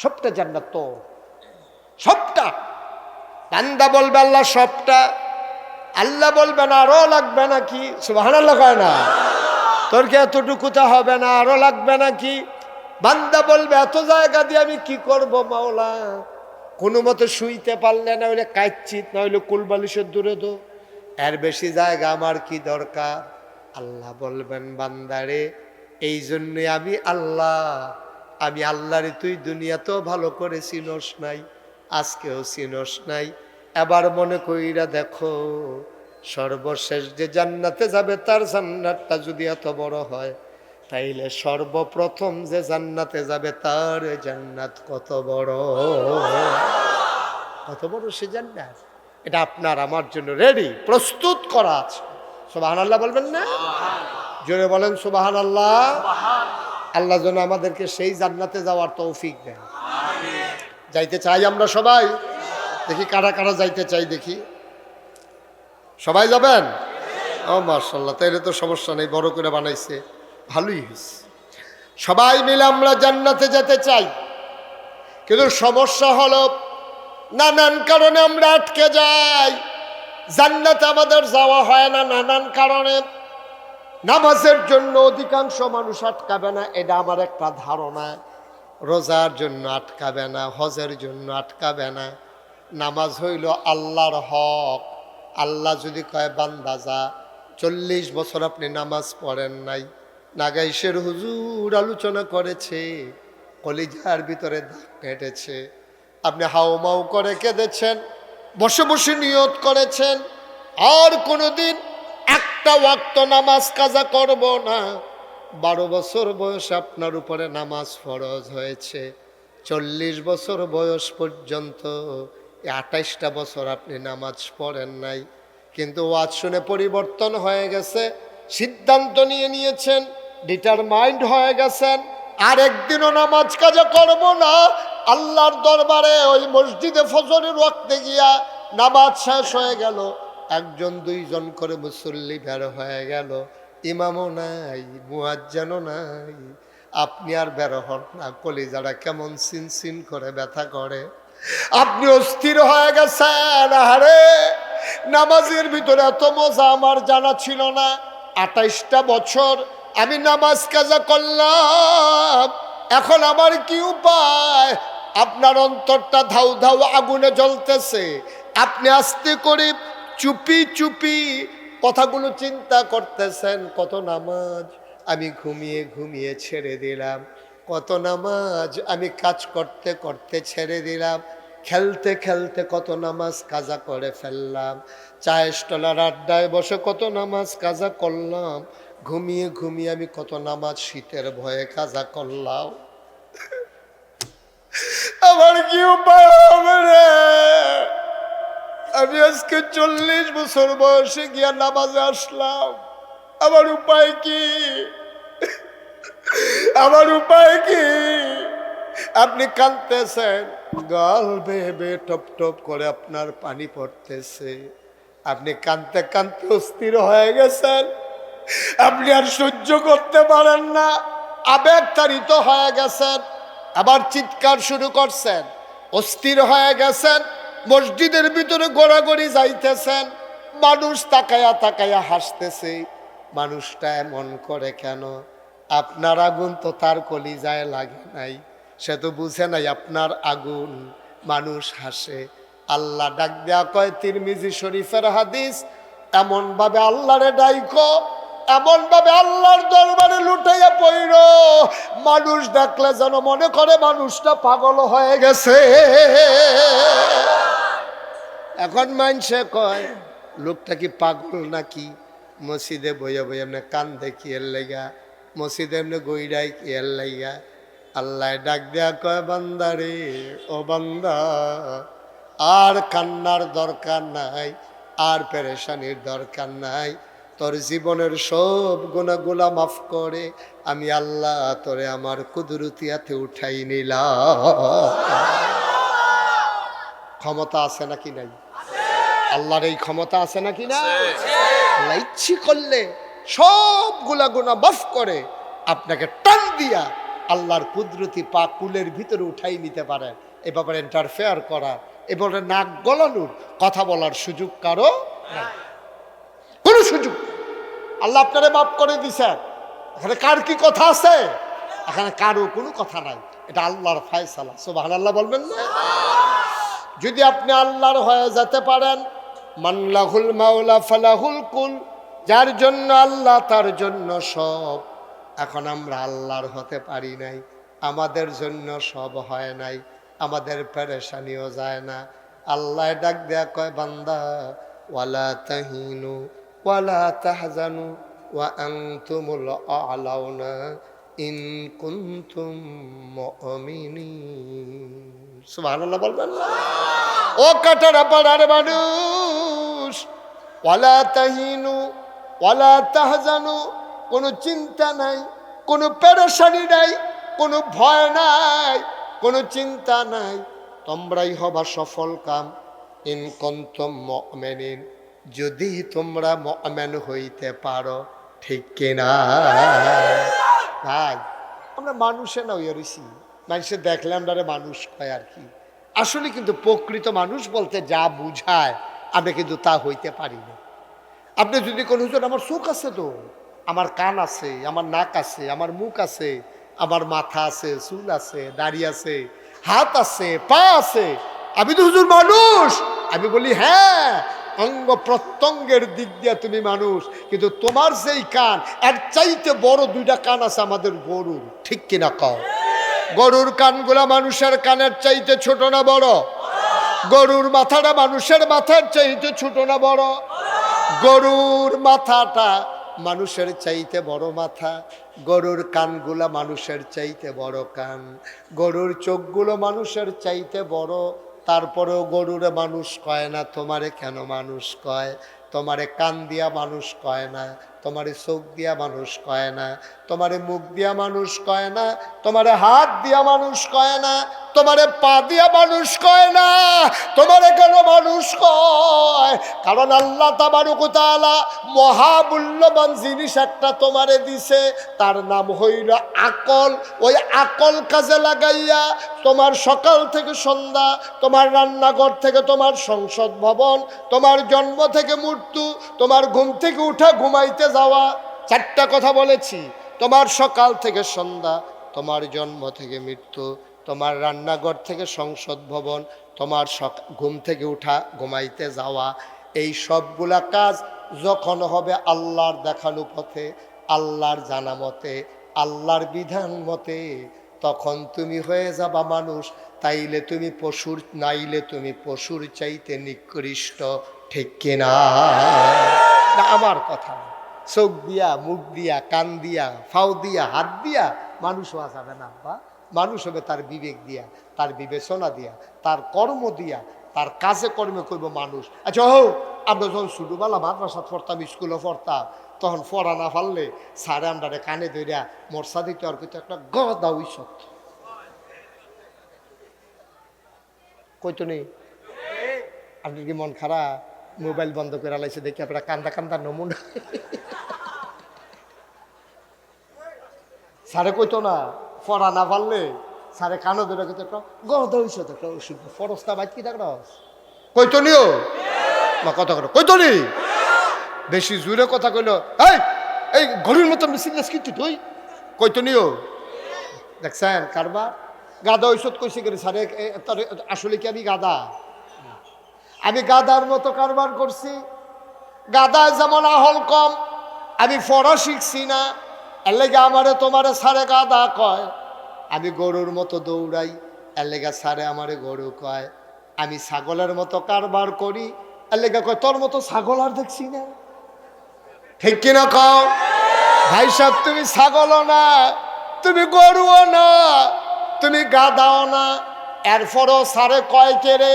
সবটা জান্নাত তো, সবটা। বান্দা বলবে, আল্লাহ সবটা। আল্লাহ বলবেন, আরো লাগবে নাকি? সুবহানাল্লাহ কয় না? তোর কি এতটুকুতে হবে না, আরো লাগবে নাকি? বান্দা বলবে, এত জায়গা দিয়ে আমি কি করব মাওলা? কোনো মতে শুইতে পারলে না হইলে কাচ্চিত, না হইলে কুলবালিশের দূরে দো, এর বেশি জায়গা আমার কি দরকার? আল্লাহ বলবেন বান্দারে এই জন্যে আমি আল্লাহরে তুই দুনিয়াতেও ভালো করে চিনস নাই, আজকেও চিনস নাই। এবার মনে কইরা দেখো সর্বশেষ যে জান্নাতে যাবে তার জান্নাতটা যদি এত বড় হয়, তাইলে সর্বপ্রথম যে জান্নাতে যাবে তার জান্নাত কত বড়, কত বড় সে জান্নাত। এটা আপনার আমার জন্য রেডি, প্রস্তুত করা আছে। সুবহানাল্লাহ বলবেন না? জোরে বলেন সুবহানাল্লাহ। আল্লাহ যেন আমাদেরকে সেই জান্নাতে যাওয়ার তৌফিক দেন। যাইতে চাই আমরা সবাই? দেখি কারা কারা যাইতে চাই, দেখি সবাই যাবেন? ও মাশাআল্লাহ, তাইলে তো সমস্যা নেই, বড় করে বানাইছে, ভালোই হয়েছে। সবাই মিলে আমরা জান্নাতে যেতে চাই, কিন্তু সমস্যা হলো নানান কারণে আমরা আটকে যাই, জান্নাতে আমাদের যাওয়া হয় না নানান কারণে। নামাজের জন্য অধিকাংশ মানুষ আটকাবে না, এটা আমার একটা ধারণা। রোজার জন্য আটকাবে না, হজের জন্য আটকাবে না। নামাজ হইল আল্লাহর হক। আল্লাহ যদি কয় বান্দা যা, 40 বছর আপনি নামাজ পড়েন নাই, নাগাইশের হুজুর আলোচনা করেছে, কলিজার ভিতরে দাগ কেটেছে, আপনি হাউমাউ করে কেঁদেছেন, বসে বসে নিয়ত করেছেন আর কোনোদিন একটা ওয়াক্ত নামাজ কাজা করব না। 12 বছর বয়সে আপনার উপরে নামাজ ফরজ হয়েছে, 40 বছর বয়স পর্যন্ত 28টা বছর আপনি নামাজ পড়েন নাই, কিন্তু ওয়াজ শুনে পরিবর্তন হয়ে গেছে, সিদ্ধান্ত নিয়ে নিয়েছেন, ডিটারমাইন্ড হয়ে গেছেন, আর একদিনও নামাজ কাজা করব না। আল্লাহর দরবারে ওই মসজিদে ফজরের ওয়াক্তে গিয়া নামাজ শেষ হয়ে গেল, 1 2 করে মুসল্লি বের হয়ে গেল, ইমামও নাই, মুয়াজ্জিনও নাই, আপনি আর বের হন না, কলিজাটা কেমন সিনসিন করে ব্যথা করে, আপনি অস্থির হয়ে গেছেন। আরে নামাজের ভিতরে এত মজা আমার জানা ছিল না, 28টা বছর আমি নামাজ কাজা করলাম, এখন আমার কি উপায়? আপনার অন্তরটা ধাউ ধাউ আগুনে জ্বলতেছে, আপনি আস্তে করে চুপি চুপি কথাগুলো চিন্তা করতেছেন, কত নামাজ আমি ঘুমিয়ে ঘুমিয়ে ছেড়ে দিলাম, কত নামাজ আমি কাজ করতে করতে ছেড়ে দিলাম, খেলতে খেলতে কত নামাজ কাজা করে ফেললাম, চায়ের স্টলের আড্ডায় বসে কত নামাজ কাজা করলাম, ঘুমিয়ে ঘুমিয়ে আমি কত নামাজ শীতের ভয়ে কাজা করলাম। আমার কি উপায় হবে রে? আমি আজকে 40 বছর বয়সে গিয়া নামাজে আসলাম, আমার উপায় কি? আমার উপায় কি? আপনি কাঁদতেছেন, গাল বেয়ে বেয়ে টপ টপ করে আপনার পানি পড়তেছে, আপনি কাঁদতে কাঁদতে অস্থির হয়ে গেছেন, আপনি আর সহ্য করতে পারেন না, আবেগ তাড়িত হয়ে গেছেন, আবার চিৎকার শুরু করছেন, অস্থির হয়ে গেছেন, মসজিদের ভিতরে গোড়াগড়ি যাইতেছেন, মানুষ তাকায়া তাকায়া হাসতেছে, মানুষটা এমন করে কেন? আপনার আগুন তো তার কলিজায় লাগে নাই, সে তো বুঝে নাই আপনার আগুন, মানুষ হাসে। আল্লাহ ডাক দেয়া কয়, তিরমিজি শরীফের হাদিস, এমন ভাবে আল্লাহরে ডাইকো, এমন ভাবে আল্লাহর দরবারে লুটাইয়া পড়ল, মানুষ দেখলে যেন মনে করে মানুষটা পাগল হয়ে গেছে। এখন মানুষে কয় লোকটা কি পাগল নাকি? মসজিদে বইয়া বইয়া এমনি কান্দে কি এর লাইগা, মসজিদে এমনি গইরাই কি এর লাইগা? আল্লাহ ডাক দেয়া কয়, বান্দা রে, ও বান্দা, আর কান্নার দরকার নাই, আর পেরেশানির দরকার নাই, তোর জীবনের সব গুনাহগুলা মাফ করে আমি আল্লাহ তোরে আমার কুদরতিয়াতে উঠাই নিলাম। ক্ষমতা আছে নাকি নাই? আল্লাহর এই ক্ষমতা আছে নাকি না? আল্লাহ ইচ্ছে করলে সবগুলা গুনাহ মাফ করে আপনাকে টান দিয়া আল্লাহর কুদরতি পা কুলের ভিতরে উঠাই নিতে পারেন। এ ব্যাপারে ইন্টারফেয়ার করার, এবারে নাক গলানোর, কথা বলার সুযোগ কারো নাই, কোনো সুযোগ। আল্লাহ আপনারে মাফ করে দিছেন, এখানে কার কি কথা আছে? এখানে কারো কোনো কথা নাই, এটা আল্লাহর ফায়সালা। সুবহানাল্লাহ বলবেন না? যদি আপনি আল্লাহর হয়ে যেতে পারেন, মান লাহুল মাওলা ফালাহুল কুল, যার জন্য আল্লাহ তার জন্য সব। এখন আমরা আল্লাহর হতে পারি নাই, আমাদের জন্য সব হয় নাই, আমাদের পেরেশানিও যায় না। আল্লাহ ডাক দেয়া কয়, বান্দা ওয়ালা তাহিনু ওয়ালা তাহজানু ওয়া আনতুমুল আ'লাউনা ইন কুনতুম মুমিনিন। সুবহানাল্লাহ বলবেন না? ও কাটারা পাড়ার মানুষ, ওয়ালা তাহিনু ওয়ালা তাহজানু, কোনো চিন্তা নাই, কোনো পেরেশানি নাই, কোনো ভয় নাই, কোনো চিন্তা নাই, তোমরাই হবা সফল কাম। ইন কুনতুম মুমিনিন, যদি তোমরা মুমিন হইতে পারো। ঠিক কিনা ভাই? আমরা মানুষে না হইয়া রইছি, মানুষে দেখলে আমরা মানুষ কয় আর কি। আসলে কিন্তু প্রকৃত মানুষ বলতে যা বুঝায় আমরা কিন্তু তা হইতে পারি না। আপনি যদি কোনো হুজুর, আমার চোখ আছে তো, আমার কান আছে, আমার নাক আছে, আমার মুখ আছে, আমার মাথা আছে, চুল আছে, দাড়ি আছে, হাত আছে, পা আছে, আমি তো হুজুর মানুষ। আমি বলি হ্যাঁ, অঙ্গ প্রত্যঙ্গের দিক দিয়ে তুমি মানুষ, কিন্তু তোমার যেই কান, এর চাইতে বড় দুইটা কান আছে আমাদের গরুর। ঠিক কিনা কও? গরুর কানগুলা মানুষের কানের চাইতে ছোট না বড়? গরুর মাথাটা মানুষের মাথার চাইতে ছোট না বড়? গরুর মাথাটা মানুষের চাইতে বড় মাথা, গরুর কানগুলা মানুষের চাইতে বড় কান, গরুর চোখগুলো মানুষের চাইতে বড়। তারপরেও গরুরে মানুষ কয় না। তোমারে কেন মানুষ কয়? তোমারে কান দিয়া মানুষ কয় না, তোমারে চোখ দিয়া মানুষ কয় না, তোমারে মুখ দিয়া মানুষ কয় না, তোমারে হাত দিয়া মানুষ কয় না, তোমারে পা দিয়া মানুষ কয় না। তোমারে কেন মানুষ কয়? কারণ আল্লাহ তাবারক ওয়া তাআলা মহামূল্যবান জিনিস একটা তোমারে দিছে, তার নাম হইল আকল। ওই আকল কাজে লাগাইয়া তোমার সকাল থেকে সন্ধ্যা, তোমার রান্নাঘর থেকে তোমার সংসদ ভবন, তোমার জন্ম থেকে মৃত্যু, তোমার ঘুম থেকে উঠা ঘুমাইতে যাওয়া, চারটা কথা বলেছি। তোমার সকাল থেকে সন্ধ্যা, তোমার জন্ম থেকে মৃত্যু, তোমার রান্নাঘর থেকে সংসদ ভবন, তোমার ঘুম থেকে উঠা ঘুমাইতে যাওয়া, এই সবগুলা কাজ যখন হবে আল্লাহর দেখানো পথে, আল্লাহর জানা মতে, আল্লাহর বিধান মতে, তখন তুমি হয়ে যাবা মানুষ। তাইলে তুমি পশুর, নাইলে তুমি পশুর চাইতে নিকৃষ্ট। ঠিক কিনা? না আমার কথা, চোখ দিয়া, মুখ দিয়া, কান দিয়া, ফাও দিয়া, হাত দিয়া মানুষ হওয়া যাবে না। বা মানুষ হবে তার বিবেক দিয়া, তার বিবেচনা দিয়া, তার কর্ম দিয়া, তার কাজে কর্মে করব মানুষ। আচ্ছা হো, আমরা যখন ছোটবেলা মাদ্রাসা পড়তাম, স্কুলে পড়তাম, তখন পড়া না পারলে সারে আন্ডারে কানে ধরিয়া মর্সা দিতে আর কিন্তু একটা গদা ওই সত্য কইতো নেই। আপনি কি মন খারাপ? মোবাইল বন্ধ করে লাইছে দেখি আপনারা কান্দা কান্দা নমুনা। সারে কইতো না, পড়া না পারলে সারে কানো ধরে কিন্তু একটা গদা ওই সত্য একটা ওষুধ ফরস্তা বাইক কি থাকস কইতো নিও না, কথা করো কইতো নি। বেশি জোরে কথা কইল, এই এই ঘড়ির মতো মিছিল কিন্তু তুই কইতো নিও। দেখছেন কারবার? গাদা ঔষধ কইছে গেলে সারে আসলে কি আমি গাদা? আমি গাদার মতো কারবার করছি। গাদায় যেমন আহল কম, আমি পড়া শিখছি না, এর লেগে আমারে তোমারে সারে গাদা কয়। আমি গরুর মতো দৌড়াই, এর লেগে সারে আমারে গরু কয়। আমি ছাগলের মতো কারবার করি, এর লেগে কয় তোর মতো ছাগল আর দেখছি না। ঠিক কিনা কও? ভাই সাহেব, তুমি ছাগলও না, তুমি গরুও না, তুমি গাদাও না, এরপরও সারে কয় কেরে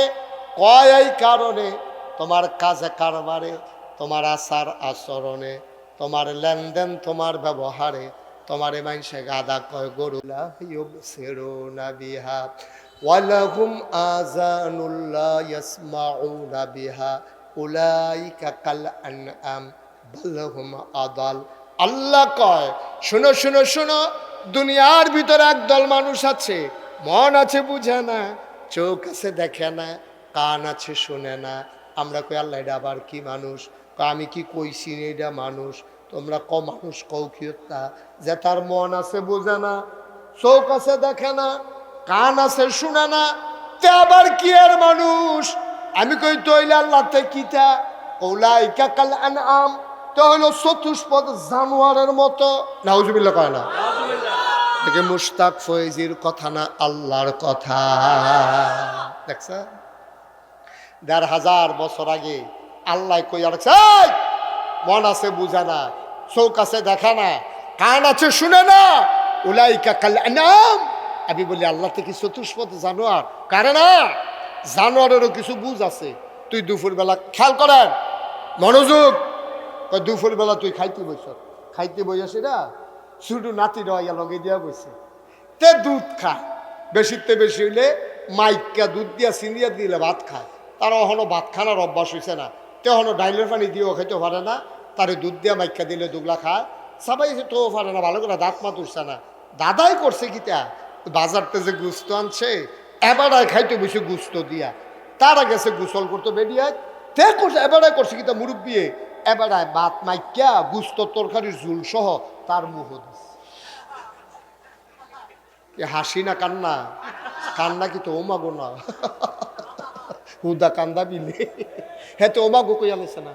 কয় এই কারণে তোমার কাজে কারবারে, তোমার আচার আচরণে, তোমার লেনদেন, তোমার ব্যবহারে তোমার মানুষে গাদা কয় গরু। ইউবসিরুনা বিহা ওয়ালাহুম আযানুল্লা ইয়াসমাউনা বিহা উলাইকা কাল আনআম বাল হুম আদাল। আল্লাহ কয় শোনো শোনো শোনো, দুনিয়ার ভিতরে একদল মানুষ আছে, মন আছে বুঝে না, চোখ আছে দেখে না, কান আছে শুনে না। আমরা কই আল্লাহ এটা আবার কি মানুষ? আমি কি কইছি এটা মানুষ? তোমরা ক মানুষ কও কি তা? যে তার মন আছে বুঝে না, চোখ আছে দেখে না, কান আছে শুনে না, তে আবার কি আর মানুষ? আমি কই তৈলে আল্লাহতে কিতা উলাইকা কাল আনআম, তো হইলো চতুষ্পদ জানোয়ারের মতো। নাউজুবিল্লাহ কয় না? থেকে মুশতাক ফয়েজির কথা না, আল্লাহর কথা। দেখছ, ১,৫০০ বছর আগে আল্লাহ কইয়া রাখছে, এই মন আছে বুঝা না, চোখ আছে দেখা না, কান আছে শুনে না, উলাইকা কাল আনাম। আমি বলি আল্লাহ থেকে চতুষ্পদ জানোয়ার কারে না, জানোয়ারেরও কিছু বুঝ আছে। তুই দুপুরবেলা খেয়াল করেন, মনোযোগ, দুপুরবেলা তুই খাইতে বইয়াছি না, শুধু নাতি রয়া লগে দিয়া বসে, তে দুধ খায়, বেশিতে বেশি হইলে মাইকা দুধ দিয়া চিনিয়া দিলে ভাত খায়। তার এখনো ভাত খানার অভ্যাস হয়েছে না, তে এখনো ডাইলের পানি দিয়েও খাইতে পারে না, তারে দুধ দিয়া মাইকা দিলে দুগলা খায়, সবাই তো পারে না, ভালো করে দাঁত মাত উঠছে না। দাদাই করছে কিতা, বাজারতে যে গুস্ত আনছে এবারায় খাইতে বসে গুস্ত দিয়া, তারা গেছে গোসল করতে বেরিয়ায়, তে করছে এবারায় করছে কিতা মুরব্বী, এবারায় ভাত মাইকা গুস্ত তরকারির ঝুল সহ তার মুখ দিচ্ছে। হাসি না কান্না? কান্না কি তো ওমাগো না, হুদা কান্দা বিলে, হ্যাঁ তো ওমাগো কই আলেছে না,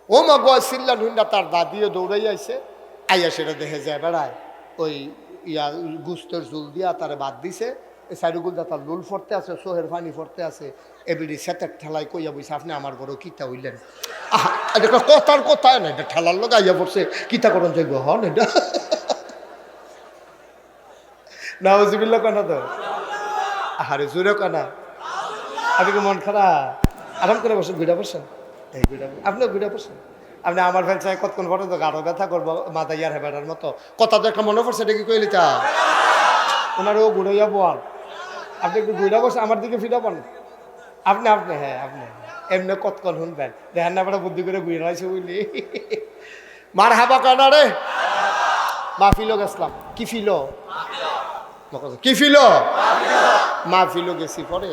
ওমাগো সিল্লা ঢুন্ডা তার দাদিও দৌড়াই আইছে, আইয়া সেটা দেখে যায় বেড়ায় ওই ইয়া গুস্তের ঝুল দিয়া তারে বাদ দিছে, সাইডুগুল দা তার লুল ফরতে আছে, সোহের পানি ফরতে আছে, এবিডি সেতের ঠেলায় কইয়া বইছে, আপনি আমার ঘরেও কিতা হইলেন? আহা, এটা কথার কথা না, এটা ঠেলার লোক আইয়া পড়ছে, কিতা করেন যাইব হন এটা। নাউজুবিল্লাহ কানা তো, আরে জোরে কানা, আপনি কি মন খারাপ? আরাম করে বসেন, ঘুরে বসেন, এই ঘুরে আপনিও ঘুরে বসেন। আপনি আমার ফ্যান চাই কতক্ষণ পরে তো গাঢ় ব্যথা করবো, মাথা ইয়ার হেবাটার মতো কথা তো একটা মনে পড়ছে, এটা কি কইলি তা ওনারও ঘুরাইয়া বল, আপনি একটু ঘুরে বসে আমার দিকে ফিরে পান আপনি, হ্যাঁ আপনি এমনি কতক্ষণ শুনবেন, দেখেন না আপনার বুদ্ধি করে ঘুরে আছে বুঝলি। মার হাবা কানা রে, মাহফিলও গেছিলাম, কি ফিলো কি ফিলো, মাহফিলও গেছি পরে,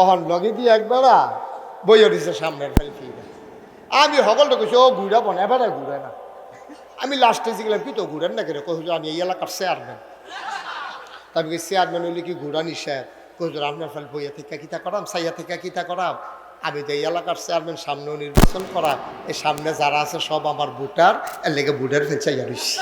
অহন লগে দিয়ে একবেলা বইয়া দিছে সামনের ফেল ফিরে, আমি সকলটা কইছি ও ঘুরাবো না, এবারে ঘুরে না। আমি লাস্টে গেলাম কি তো ঘুরেন না কেন, কহিল আমি এই এলাকার চেয়ারম্যান, তবে কি চেয়ারম্যান হইলে কি ঘুরা নিষেধ, কহিল আপনার ফেল বইয়া থেকে কিতা করাম, সাইয়া থেকে কিতা করাম, আমি তো এই এলাকার চেয়ারম্যান, সামনেও নির্বাচন করা, এই সামনে যারা আছে সব আমার ভোটার, এর লেগে ভোটার ফেল চাইয়া রইছি।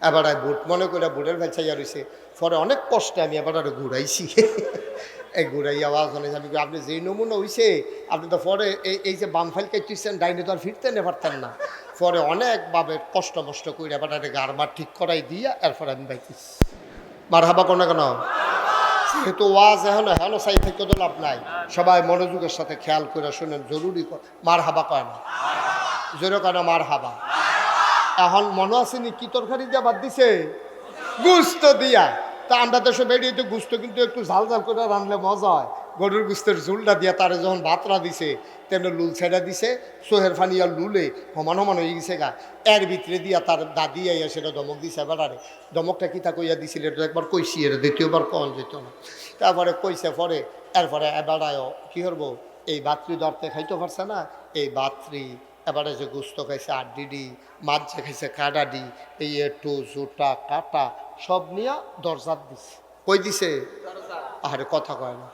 এবার ভোট মনে করে ভোটের ফেল চাইয়া রইছে, পরে অনেক কষ্টে আমি এবার আর ঘুরাইছি, এই ঘুরাই আওয়াজ অনেক, আমি আপনি যেই নমুনা হইছে, আপনি তো পরে এই যে বাম ফাইল কেটেছেন, ডাইনে তো আর ফিরতে নে পারতেন না, পরে অনেকভাবে কষ্ট মষ্ট করে এবার গারবার ঠিক করাই দিয়া এরপরে আমি বাইতেছি। মার হাবা কোনো কেন, যেহেতু ওয়াজ এখন সাই থেকে তো লাভ নাই, সবাই মনোযোগের সাথে খেয়াল করে শোনেন, জরুরি মার হাবা কয় না, জোরে কেন মার হাবা। এখন মনে আসেনি কি তরকারি দিয়া বাদ দিছে, গুস্ত দিয়া, তা আমরা দেশে বেরিয়ে তো গুস্ত কিন্তু একটু ঝাল ঝাল করে রানলে মজা হয়, গরুর গুস্তের ঝুলটা দিয়া তারে যখন ভাতরা দিছে, তেমনি লুল ছেড়া দিছে, সোহের ফানি আর লুলে সমান সমান হয়ে গেছে গা, এর ভিতরে দিয়া তার দাদি আইয়া সেটা দমক দিছে, এবারে দমকটা কিতা কইয়া দিছিল, এটা একবার কইছি, এটা দ্বিতীয়বার কন যেত না, তারপরে কইছে পরে, এরপরে এবারায় কি করবো, এই বাত্রি ধরতে খাইতে পারছে না, এই বাত্রি এবারে যে গুস্ত খাইছে আড্ডি, মাছ যে খাইছে কাডাডি, এই একটু জোটা কাটা সব নিয়ে দরজার দিছে, কই দিছে, আরে কথা কয় না,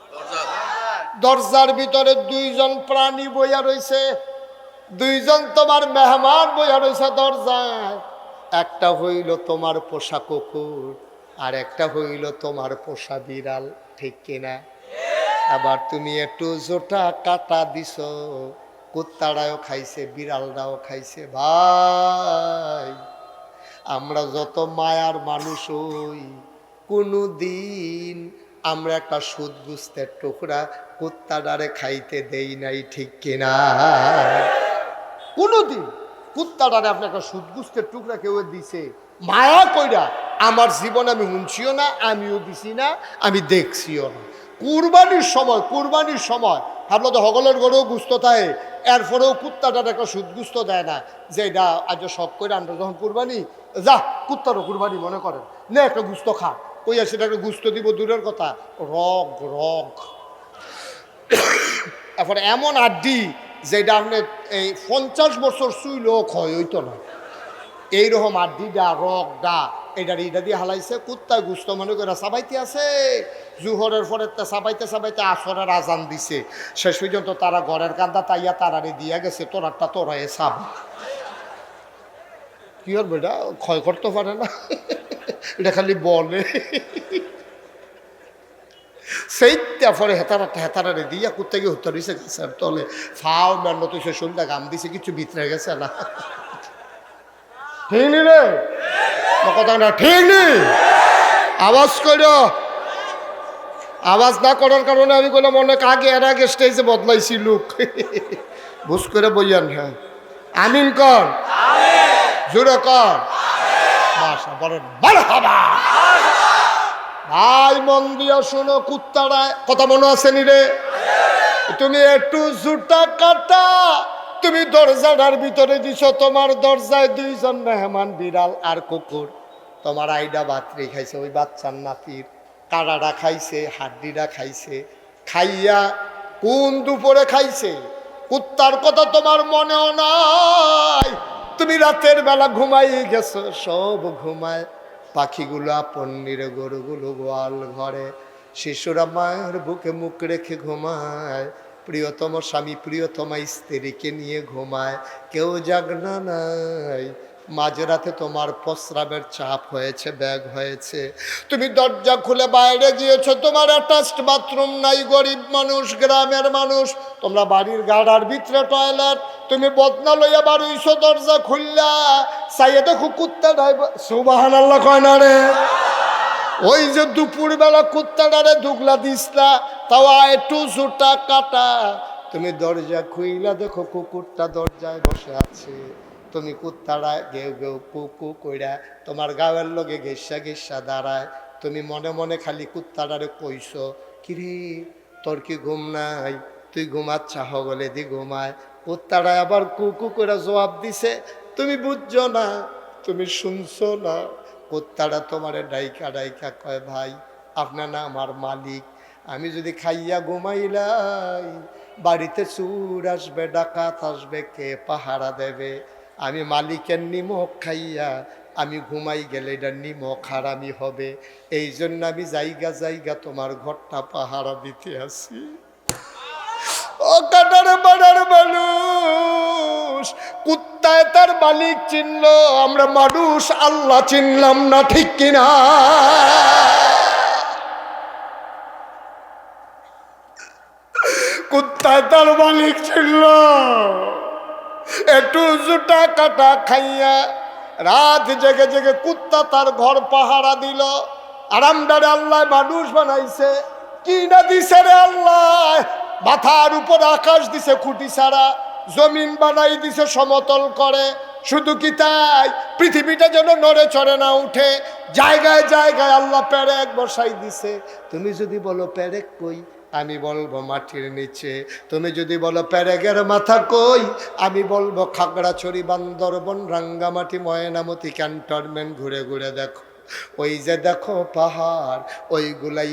দরজার ভিতরে দুইজন প্রাণী বইয়া রইছে, দুইজন তোমার মেহমান বইয়া রইছে দরজায়, একটা হইল তোমার পোষা কুকুর, আর একটা হইল তোমার পোষা বিড়াল, ঠিক কিনা? আবার তুমি একটু জোটা কাটা দিছ, কুত্তাটাও খাইছে, বিড়ালটাও খাইছে। ভাই আমরা যত মায়ার মানুষ হই, কোনো দিন আমরা একটা সুদ গুস্তের টুকরা কুত্তাটারে খাইতে দেই নাই, ঠিক কিনা? কোনোদিন কুত্তাটারে আপনি একটা সুদ গুস্তের টুকরা কেউ দিছে মায়া কইরা, আমার জীবনে আমি শুনছিও না, আমিও দিছি না, আমি দেখছিও না। কুরবানির সময় ভাবলো তো হগলের গড়েও গুস্ত থাকে, এরপরেও কুত্তাটার একটা সুদ গুস্ত দেয় না, যে এটা আজ সব করে আমরা যখন কুরবানি, যা কুত্তারও কুরবানি মনে করেন, নে একটা গুস্ত খা, কইয়া সেটা একটা গুস্ত দিব দূরের কথা, রগ এরপরে এমন আড্ডি যেটা আপনি এই 50 বছর চুইলেও ক্ষয় হইতো না, এইরকম আড্ডিটা রগটা এটা দিয়ে হালাইছে কুত্তায় গুস্ত মনে করে সাবাইতে আছে। জুহরের পরে সাবাইতে সাবাইতে আসরের আজান দিছে। শেষ পর্যন্ত তারা ঘরের কান্দা তাইয়া তারারে দিয়া গেছে, তোরারটা তোরাই সাব। কি করবে এটা, ক্ষয় করতে পারে না, এটা খালি বলে। সেইটা পরে হেতারারে দিয়া কুত্তা গিয়ে হত্যা দিছে গাছের তলে। ফাও মেন্ন তুই সে সন্ধ্যা গাম দিছে, কিছু ভিতরে গেছে না। ঠিক নি রে কথা না, ঠিক নি? আওয়াজ কর, আওয়াজ না করার কারণে আমি বললাম অনেক আগে এর আগে স্টেজে বদলাইছি লুক। বুঝ করে বইয়ান। হ্যাঁ আমিন কর, জোরে কর, মাশা বলেন মারহাবা। ভাই মন দিয়া শোনো, কুত্তারা কথা মনে আছে নি রে? তুমি একটু জুতা কাটা, তুমি দরজাটার ভিতরে দিছ, তোমার দরজায় দুইজন মেহমান, বিড়াল আর কুকুর। তোমার আইডা বাতরি খাইছে, ওই বাচ্চার নাতির কাড়াটা খাইছে, হাড্ডিটা খাইছে। খাইয়া কোন দুপুরে খাইছে, কুত্তার কথা তোমার মনেও নাই। তুমি রাতের বেলা ঘুমাই গেছো, সব ঘুমায়। পাখিগুলো পন্নিরে, গরুগুলো গোয়াল ঘরে, শিশুরা মায়ের বুকে মুখ রেখে ঘুমায়। প্রিয়তম স্বামী প্রিয়তমা স্ত্রীকে নিয়ে ঘুমায়, কেউ জাগনা নাই। মাঝরাতে তোমার প্রস্রাবের চাপ হয়েছে, ব্যাগ হয়েছে, তুমি দরজা খুলে বাইরে গিয়েছো, তোমার অ্যাটাচড বাথরুম নাই। গরিব মানুষ, গ্রামের মানুষ, তোমরা বাড়ির গাড়ার ভিতরে টয়লেট, তুমি বদনা লইয়া বাড়িছো, দরজা খুললা চাইয়ে দেখো কুত্তা ডাইব। সুবহানাল্লাহ কয় না রে? ওই যে দুপুর বেলা কুত্তাটারে দুগলা দিসলা, তাও একটু জুটা কাটা। তুমি দরজা খুইলা দেখো কুকুরটা দরজায় বসে আছে। তুমি কুত্তারা গেউ গেউ কুকু কইরা তোমার গায়ের লগে ঘেসা ঘেসা দাঁড়ায়। তুমি মনে মনে খালি কুত্তাটারে কইছো, কিরে তোর কি ঘুম নাই? তুই ঘুমাচ্ছা, হগলে দি ঘুমায়। কুত্তারা আবার কুকু করে জবাব দিছে, তুমি বুঝছো না, তুমি শুনছো না। কুত্তাটা তোমারে ডাইকা ডাইকা কয়, ভাই আপনার না আমার মালিক, আমি যদি খাইয়া ঘুমাইলাই বাড়িতে চুর আসবে, ডাকাত আসবে, কে পাহারা দেবে? আমি মালিকের নিমক খাইয়া আমি ঘুমাই গেলে এটা নিমক হারামি হবে। এই জন্য আমি জায়গা জায়গা তোমার ঘরটা পাহারা দিতে আসি। ও কাটার বাড়ার মানুষ, কুত্তায় তার মালিক চিনল, আমরা মানুষ আল্লাহ চিনলাম না, ঠিক কিনা? কুত্তায় তার মালিক চিনল, একটু জুটা কাটা খাইয়া রাত জেগে জেগে কুত্তা তার ঘর পাহারা দিল। আরামদারে আল্লাহ মানুষ বানাইছে, কি না দিছে রে আল্লাহ? মাথার উপর আকাশ দিছে খুঁটি ছাড়া, জমিন বানাই দিছে সমতল করে। শুধু কি তাই, পৃথিবীটা যেন নড়ে চড়ে না উঠে, জায়গায় জায়গায় আল্লাহ পেরেক বসাই দিছে। তুমি যদি বলো পেরেক কই, আমি বলবো মাটির নিচে। তুমি যদি বলো পেরেকের মাথা কই, আমি বলবো খাগড়াছড়ি, বান্দরবন, রাঙ্গামাটি, ময়নামতি ক্যান্টনমেন্ট ঘুরে ঘুরে দেখো। ওই যে দেখো পাহাড়, ওইগুলাই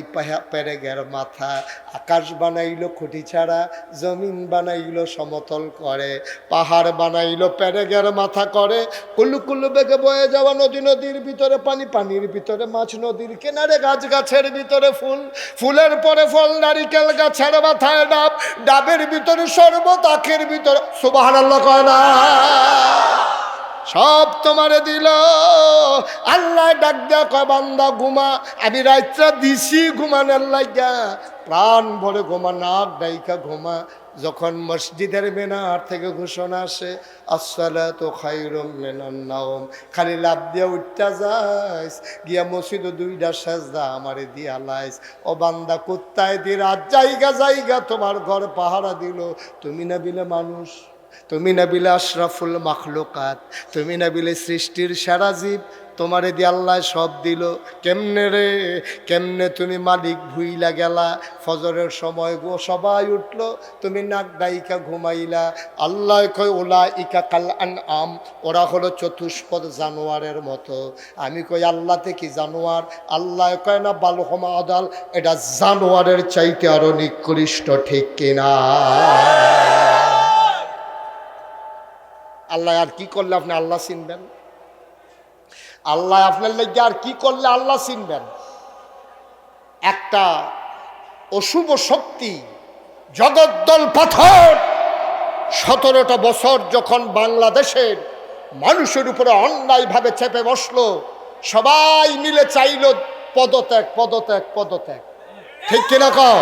পেরেকের মাথা। আকাশ বানাইলো খুঁটি ছাড়া, জমিন বানাইলো সমতল করে, পাহাড় বানাইলো পেরেকের মাথা করে। কুলু কুলু বেগে বয়ে যাওয়া নদী, নদীর ভিতরে পানি, পানির ভিতরে মাছ, নদীর কিনারে গাছ, গাছের ভিতরে ফুল, ফুলের পরে ফল, নারিকেল গাছের মাথায় ডাব, ডাবের ভিতরে শরবত, আখের ভিতরে সুবহানাল্লাহ কয় না? সব তোমারে দিল। আল্লাহ ডাক দেয়া কয়, বান্দা ঘুমা, আমি রাত্রা দিছি ঘুমানোর লাগা, প্রাণ ভরে ঘুমা, নাক ডাইকা ঘুমা। যখন মসজিদের মিনার থেকে ঘোষণা আসে আসসালাতু খায়রুম মিনান নাওম, খালি লাভ দিয়া উঠটা যাইস, গিয়া মসজিদে দুইটা সেজদা আমারে দিয়া লাইস। ও বান্দা কুত্তায় দি রাত জায়গা জায়গা তোমার ঘর পাহারা দিল। তুমি না বিলে মানুষ, তুমি না বিলে আশরাফুল মাখলুকাত, তুমি না বিলে সৃষ্টির সেরা জীব, তোমারে দিয়ে আল্লাহ সব দিল। কেমনে রে, কেমনে তুমি মালিক ভুইলা গেলা? ফজরের সময় গো সবাই উঠলো, তুমি নাক ডাইকা ঘুমাইলা। আল্লাহ কয় ওলা ইকা কাল আনআম, ওরা হলো চতুষ্পদ জানোয়ারের মতো। আমি কই আল্লাহ থেকে জানোয়ার? আল্লাহ কয় না, বালহমা আদাল, এটা জানোয়ারের চাইতে আরো নিকৃষ্ট, ঠিক কিনা? আল্লাহ আর কি করলে আপনি আল্লাহ চিনবেন? আল্লাহ আপনার লেগে আর কি করলে আল্লাহ চিনবেন? একটা অশুভ শক্তি জগদ্দল পাথর 17টা বছর যখন বাংলাদেশের মানুষের উপরে অন্যায়ভাবে চেপে বসলো, সবাই মিলে চাইল পদত্যাগ পদত্যাগ পদত্যাগ। ঠিক কিনা কও?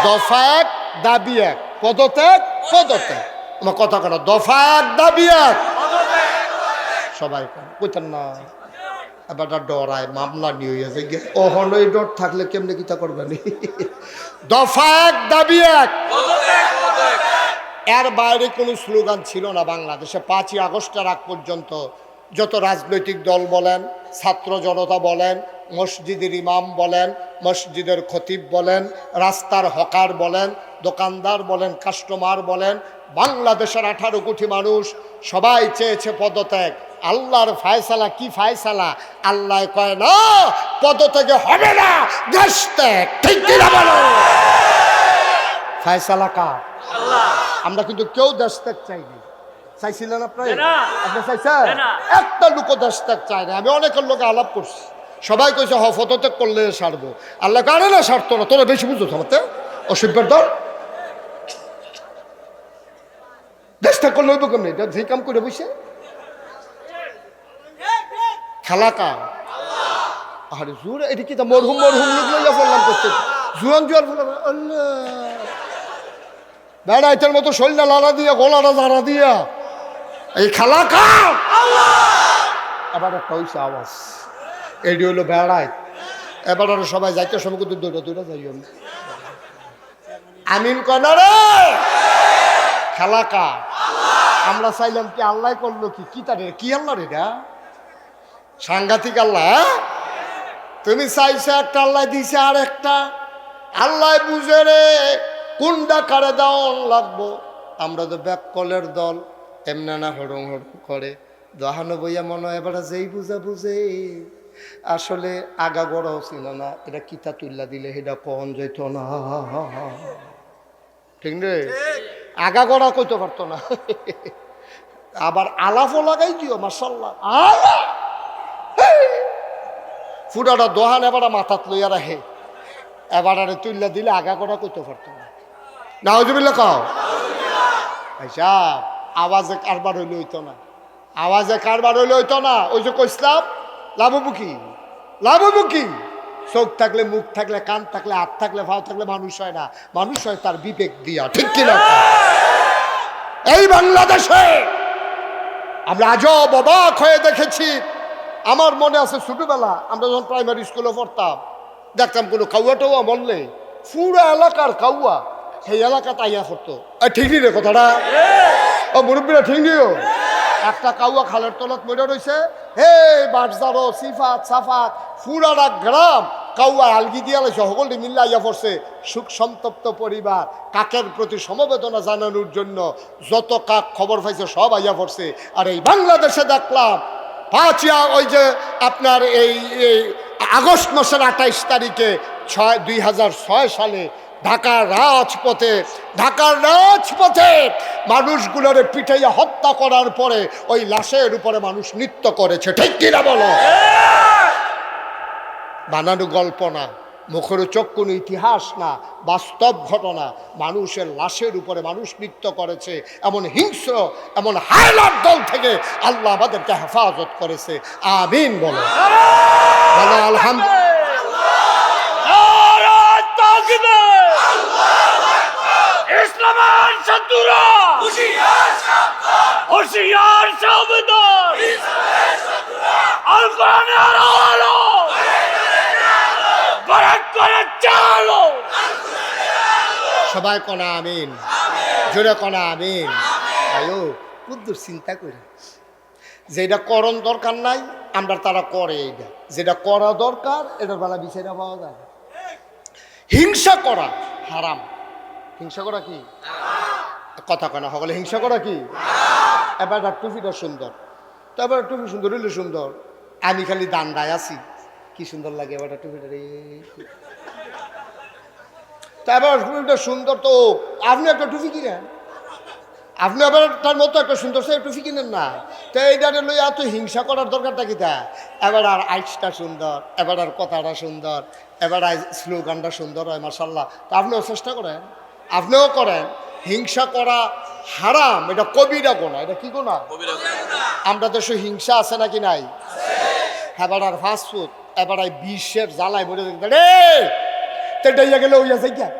দফা এক দাবি এক, পদত্যাগ পদত্যাগ। আমার কথা কেন? দফা এক দাবি এক, সবাই কইতেন না। এবার ডরায় মামলা নিয়ে হয়েছে ওহন, ওই ডর থাকলে কেমনে কিতা করবেন? দফা এক দাবি এক, এর বাইরে কোনো স্লোগান ছিল না বাংলাদেশে। 5ই আগস্টের আগ পর্যন্ত যত রাজনৈতিক দল বলেন, ছাত্র জনতা বলেন, মসজিদের ইমাম বলেন, মসজিদের খতিব বলেন, রাস্তার হকার বলেন, দোকানদার বলেন, কাস্টমার বলেন, বাংলাদেশের 18 কোটি মানুষ সবাই চেয়েছে পদত্যাগ। আল্লাহর ফায়সালা কি ফায়সালা? আল্লাহ কয় না পদত্যাগে হবে না, দেশ ত্যাগ। ঠিক কিনা বলো? ফায়সালা কার? আমরা কিন্তু কেউ দেশ ত্যাগ চাইনি। চাইছিলেন আপনার? আপনি চাইছেন? একটা লোক দেশ ত্যাগ চাই না। আমি অনেকের লোকে আলাপ করছি, সবাই কইছে পদত্যাগ করলে সারবো। আল্লাহ কারে না সারতো না, তোরা বেশি বুঝো থামাতে অসভ্যের দল। দেশ ত্যাগ করলে হইব কেমনি? যে কাম করে বসে খেলা কার? আরে জোর এটা কি মরহুম মরহুম লোক লইয়া ফেললাম করতে, জুয়ান জুয়ান ফেলাম। আল্লাহ বেড়াইতের মতো শরীরটা লাড়া দিয়া, গলাটা জাড়া দিয়া, এই খেলা কার? এবার একটা হইছে আওয়াজ, এটি হইলো বেড়াই। এবার আরো সবাই যাইতে সময় কিন্তু দুইটা যাই আমি আমিন কনারে খেলা কার? আমরা চাইলাম কি আল্লাহ করলো কি? কি তাদের কি আল্লাহ রে? সাংঘাতিক আল্লাহ। তুমি চাইছে একটা, আল্লাহ দিছে আর একটা। আল্লাহ বুঝে রে কোনটা কারে দেওয়ান লাগবো। আমরা তো ব্যাক কলের দল, এমনি না হড়ং হড়ং করে দহানো বইয়া মনে হয় এবার যেই বুঝা বুঝে আসলে আগা গড়াও ছিল না। এটা কিতা তুল্লা দিলে সেটা কখন যেত না। ঠিক রে? আগা গড়া কইতে পারতো না। আবার আলাফও লাগাই দিও মাশাল্লাহ। ফুটাটা দোহান এবার মাথাত লইয়া রাখে, এবার আরে তুল্লা দিলে আগা গড়া কইতে পারতো না। নাউজুবিল্লাহ কও। আচ্ছা আওয়াজে কারবার হইলে হইতো না, আওয়াজে কারবার হইলে হইতো না। ওই যে কইসলাম লাভবু কি? লাভবু কি? চোখ থাকলে, মুখ থাকলে, কান থাকলে, হাত থাকলে, ভাও থাকলে মানুষ হয় না। মানুষ হয় তার বিবেক দিয়া। ঠিক কিনা? এই বাংলাদেশে আমরা আজব অবাক হয়ে দেখেছি। আমার মনে আছে ছোটবেলা আমরা যখন প্রাইমারি স্কুলে পড়তাম, দেখতাম কোনো কাউয়া টাউয়া মরলে পুরো এলাকার কাউয়া সেই এলাকা তাইয়া করতো। ঠিকই রে কথাটা? ও মুরব্বীরা ঠিক নিও। একটা কাউয়া খালের তলত মরে রয়েছে, হে বাটজারো সিফাত সাফাত পুরাটা গ্রাম কাউয়া আলগি দিয়া লাইছে, সকলে মিল্লা আইয়া পড়ছে। সুখ সন্তপ্ত পরিবার, কাকের প্রতি সমবেদনা জানানোর জন্য যত কাক খবর পাইছে সব আইয়া পড়ছে। আর এই বাংলাদেশে দেখলাম 5ই ওই যে আপনার এই আগস্ট মাসের 28 তারিখে 2006 সালে ঢাকার রাজপথে মানুষগুলোরে পিটাইয়া হত্যা করার পরে ওই লাশের উপরে মানুষ নৃত্য করেছে। ঠিক কিনা বলো? বানানো গল্প না, মুখের চক্ষুন ইতিহাস না, বাস্তব ঘটনা। মানুষের লাশের উপরে মানুষ নৃত্য করেছে। এমন হিংস্র, এমন হায়নার দল থেকে আল্লাহ আমাদেরকে হেফাজত করেছে। আমিন বলো। আলহামদুলিল্লাহ। ইসলামের শত্রুরা হুঁশিয়ার সাবধান, আল কোরআনের আলো বারাক করে চালো। সবাই কোনা আমিন, জোরে কোনা আমিন। আয়ো কুদ্দুর চিন্তা করি, যেটা করণ দরকার নাই আমরা তারা করে, এইটা যেটা করা দরকার এটার বেলা বিচারা পাওয়া যায়। হিংসা করা হারাম। হিংসা করা কি? কথা কয় না সকলে। হিংসা করা কি? এবার টুপিটা সুন্দর, তো এবার টুপি সুন্দর হইলে সুন্দর। আমি খালি দান্ডায় আছি, কি সুন্দর লাগে এবার টুপিটা রে। তো এবার টুপিটা সুন্দর, তো আপনি একটা টুপি কিনেন, আপনি আবার তার মতো একটা সুন্দর সে টুফি কিনেন না, তো এইটারে লই এত হিংসা করার দরকারটা কি তা? এবার আর আইসটা সুন্দর, এবার আর কথাটা সুন্দর, এবার আর স্লোগানটা সুন্দর হয় মাশাল্লাহ। তো আপনিও চেষ্টা করেন, আপনিও করেন। হিংসা করা হারাম, এটা কবিরা গোনা। এটা কি গোনা? আমরা দেশে হিংসা আছে নাকি নাই? এবার আর ফাস্টফুড, এবার আর বিশ্বের জ্বালায় বলে রে তেটাইয়া গেলে ওই আছে গিয়া।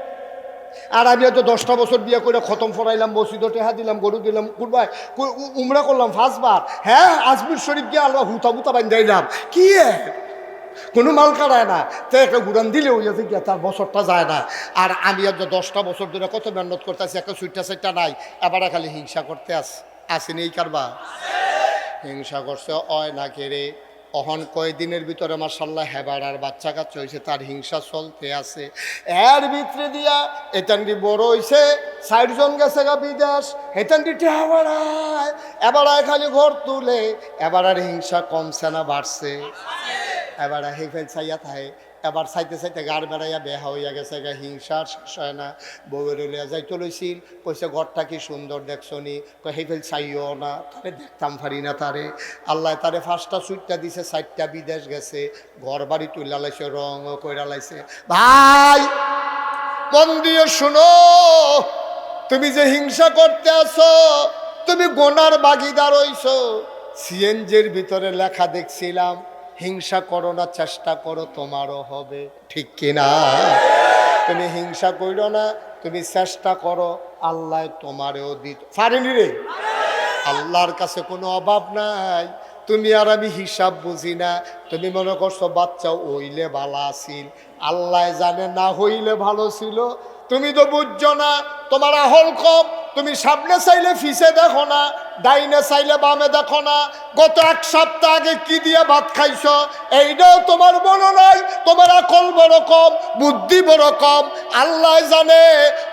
আর আমি হয়তো 10টা বছর বিয়ে করে খতম ফরাইলাম, মসজিদে টেহা দিলাম, গরু দিলাম, কুরবাই উমরা করলাম 5বার। হ্যাঁ, আজমির শরীফ গিয়ে আল্লাহ হুতা বুতা বান্ধাইলাম, কি কোনো মাল কাটায় না, তো একটা গুড়ান দিলে ওই আছে গিয়া তার বছরটা যায় না। আর আমি হয়তো 10টা বছর ধরে কত মেহনত করতেছি, একটা সুইটটা সাইটটা নাই, এবার খালি হিংসা করতে আসেনি এই কারবা। হিংসা করছে অয় না কেড়ে অহন কয়দিনের ভিতরে মাশাল্লাহ হেবার আর বাচ্চা কাচ্চা হয়েছে, তার হিংসা চলতে আছে। এর ভিতরে দিয়া এতান্ডি বড় হয়েছে, 60 জন গেছে গা বিদেশ, এতান্ডি টেহা বাড়ায়, এবার খালি ঘর তুলে, এবার আর হিংসা কমছে না বাড়ছে। এবার হে ফেল চাইয়া থাকে, এবার চাইতে চাইতে গাড় বেড়াইয়া বেহা হইয়া গেছে গা, হিংসার শেষ হয় না। বউয়ের লিয়া যাইতে লইছিল, কইছে ঘরটা কি সুন্দর দেখছো নি, হে ফেল চাইও না, তারে দেখতাম পারি না তারে। আল্লাহ তারে 5টা সুইটটা দিছে, 4টা বিদেশ গেছে, ঘর বাড়ি তুইলা লাইছে, রঙও কইরা লাইছে। ভাই মন দিয়ে শুনো, তুমি যে হিংসা করতে আসো, তুমি গোনার ভাগীদার হইছো। সিএনজির ভিতরে লেখা দেখছিলাম, হিংসা করো না, চেষ্টা করো তোমারও হবে, ঠিক কিনা? তুমি হিংসা করো না, তুমি চেষ্টা করো, আল্লাহ তোমারও দিত পারেনি রে। আল্লাহর কাছে কোনো অভাব নাই। তুমি আর আমি হিসাব বুঝি না, তুমি মনে করছো বাচ্চা হইলে ভালো আছিল, আল্লাহ জানে না হইলে ভালো ছিল। তুমি তো বুঝছো না, তোমার আহল কম। তুমি সামনে চাইলে ফিসে দেখো না, ডাইনে চাইলে বামে দেখো না। গত 1 সপ্তাহ আগে কি দিয়ে ভাত খাইছো এইটাও তোমার মনে নাই। তোমার আকল বড় কম, বুদ্ধি বড় কম। আল্লাহ জানে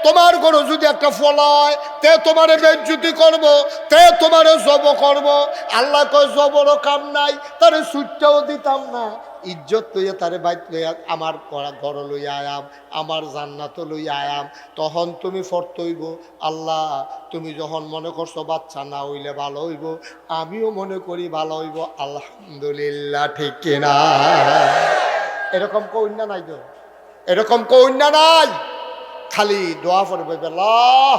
তোমার গরু যদি একটা ফল হয়, তে তোমারে বেজ্জুতি করবো, তে তোমারে জব করবো। আল্লাহ কয় জবরও কাম নাই, তারে সুটটাও দিতাম না। ইজ্জত লইয়া তারে বাইত লইয়া আমার ঘর লইয়া আয়াম, আমার জান্নাত লইয়া আয়াম। তখন তুমি ফরতইব, আল্লাহ তুমি যখন মনে করছো বাচ্চা না হইলে ভালো হইব, আমিও মনে করি ভালো হইব, আলহামদুলিল্লাহ, ঠিক কিনা? এরকম কন্যা নাই তো, এরকম কন্যা নাই। খালি দোয়া পড়বে, আল্লাহ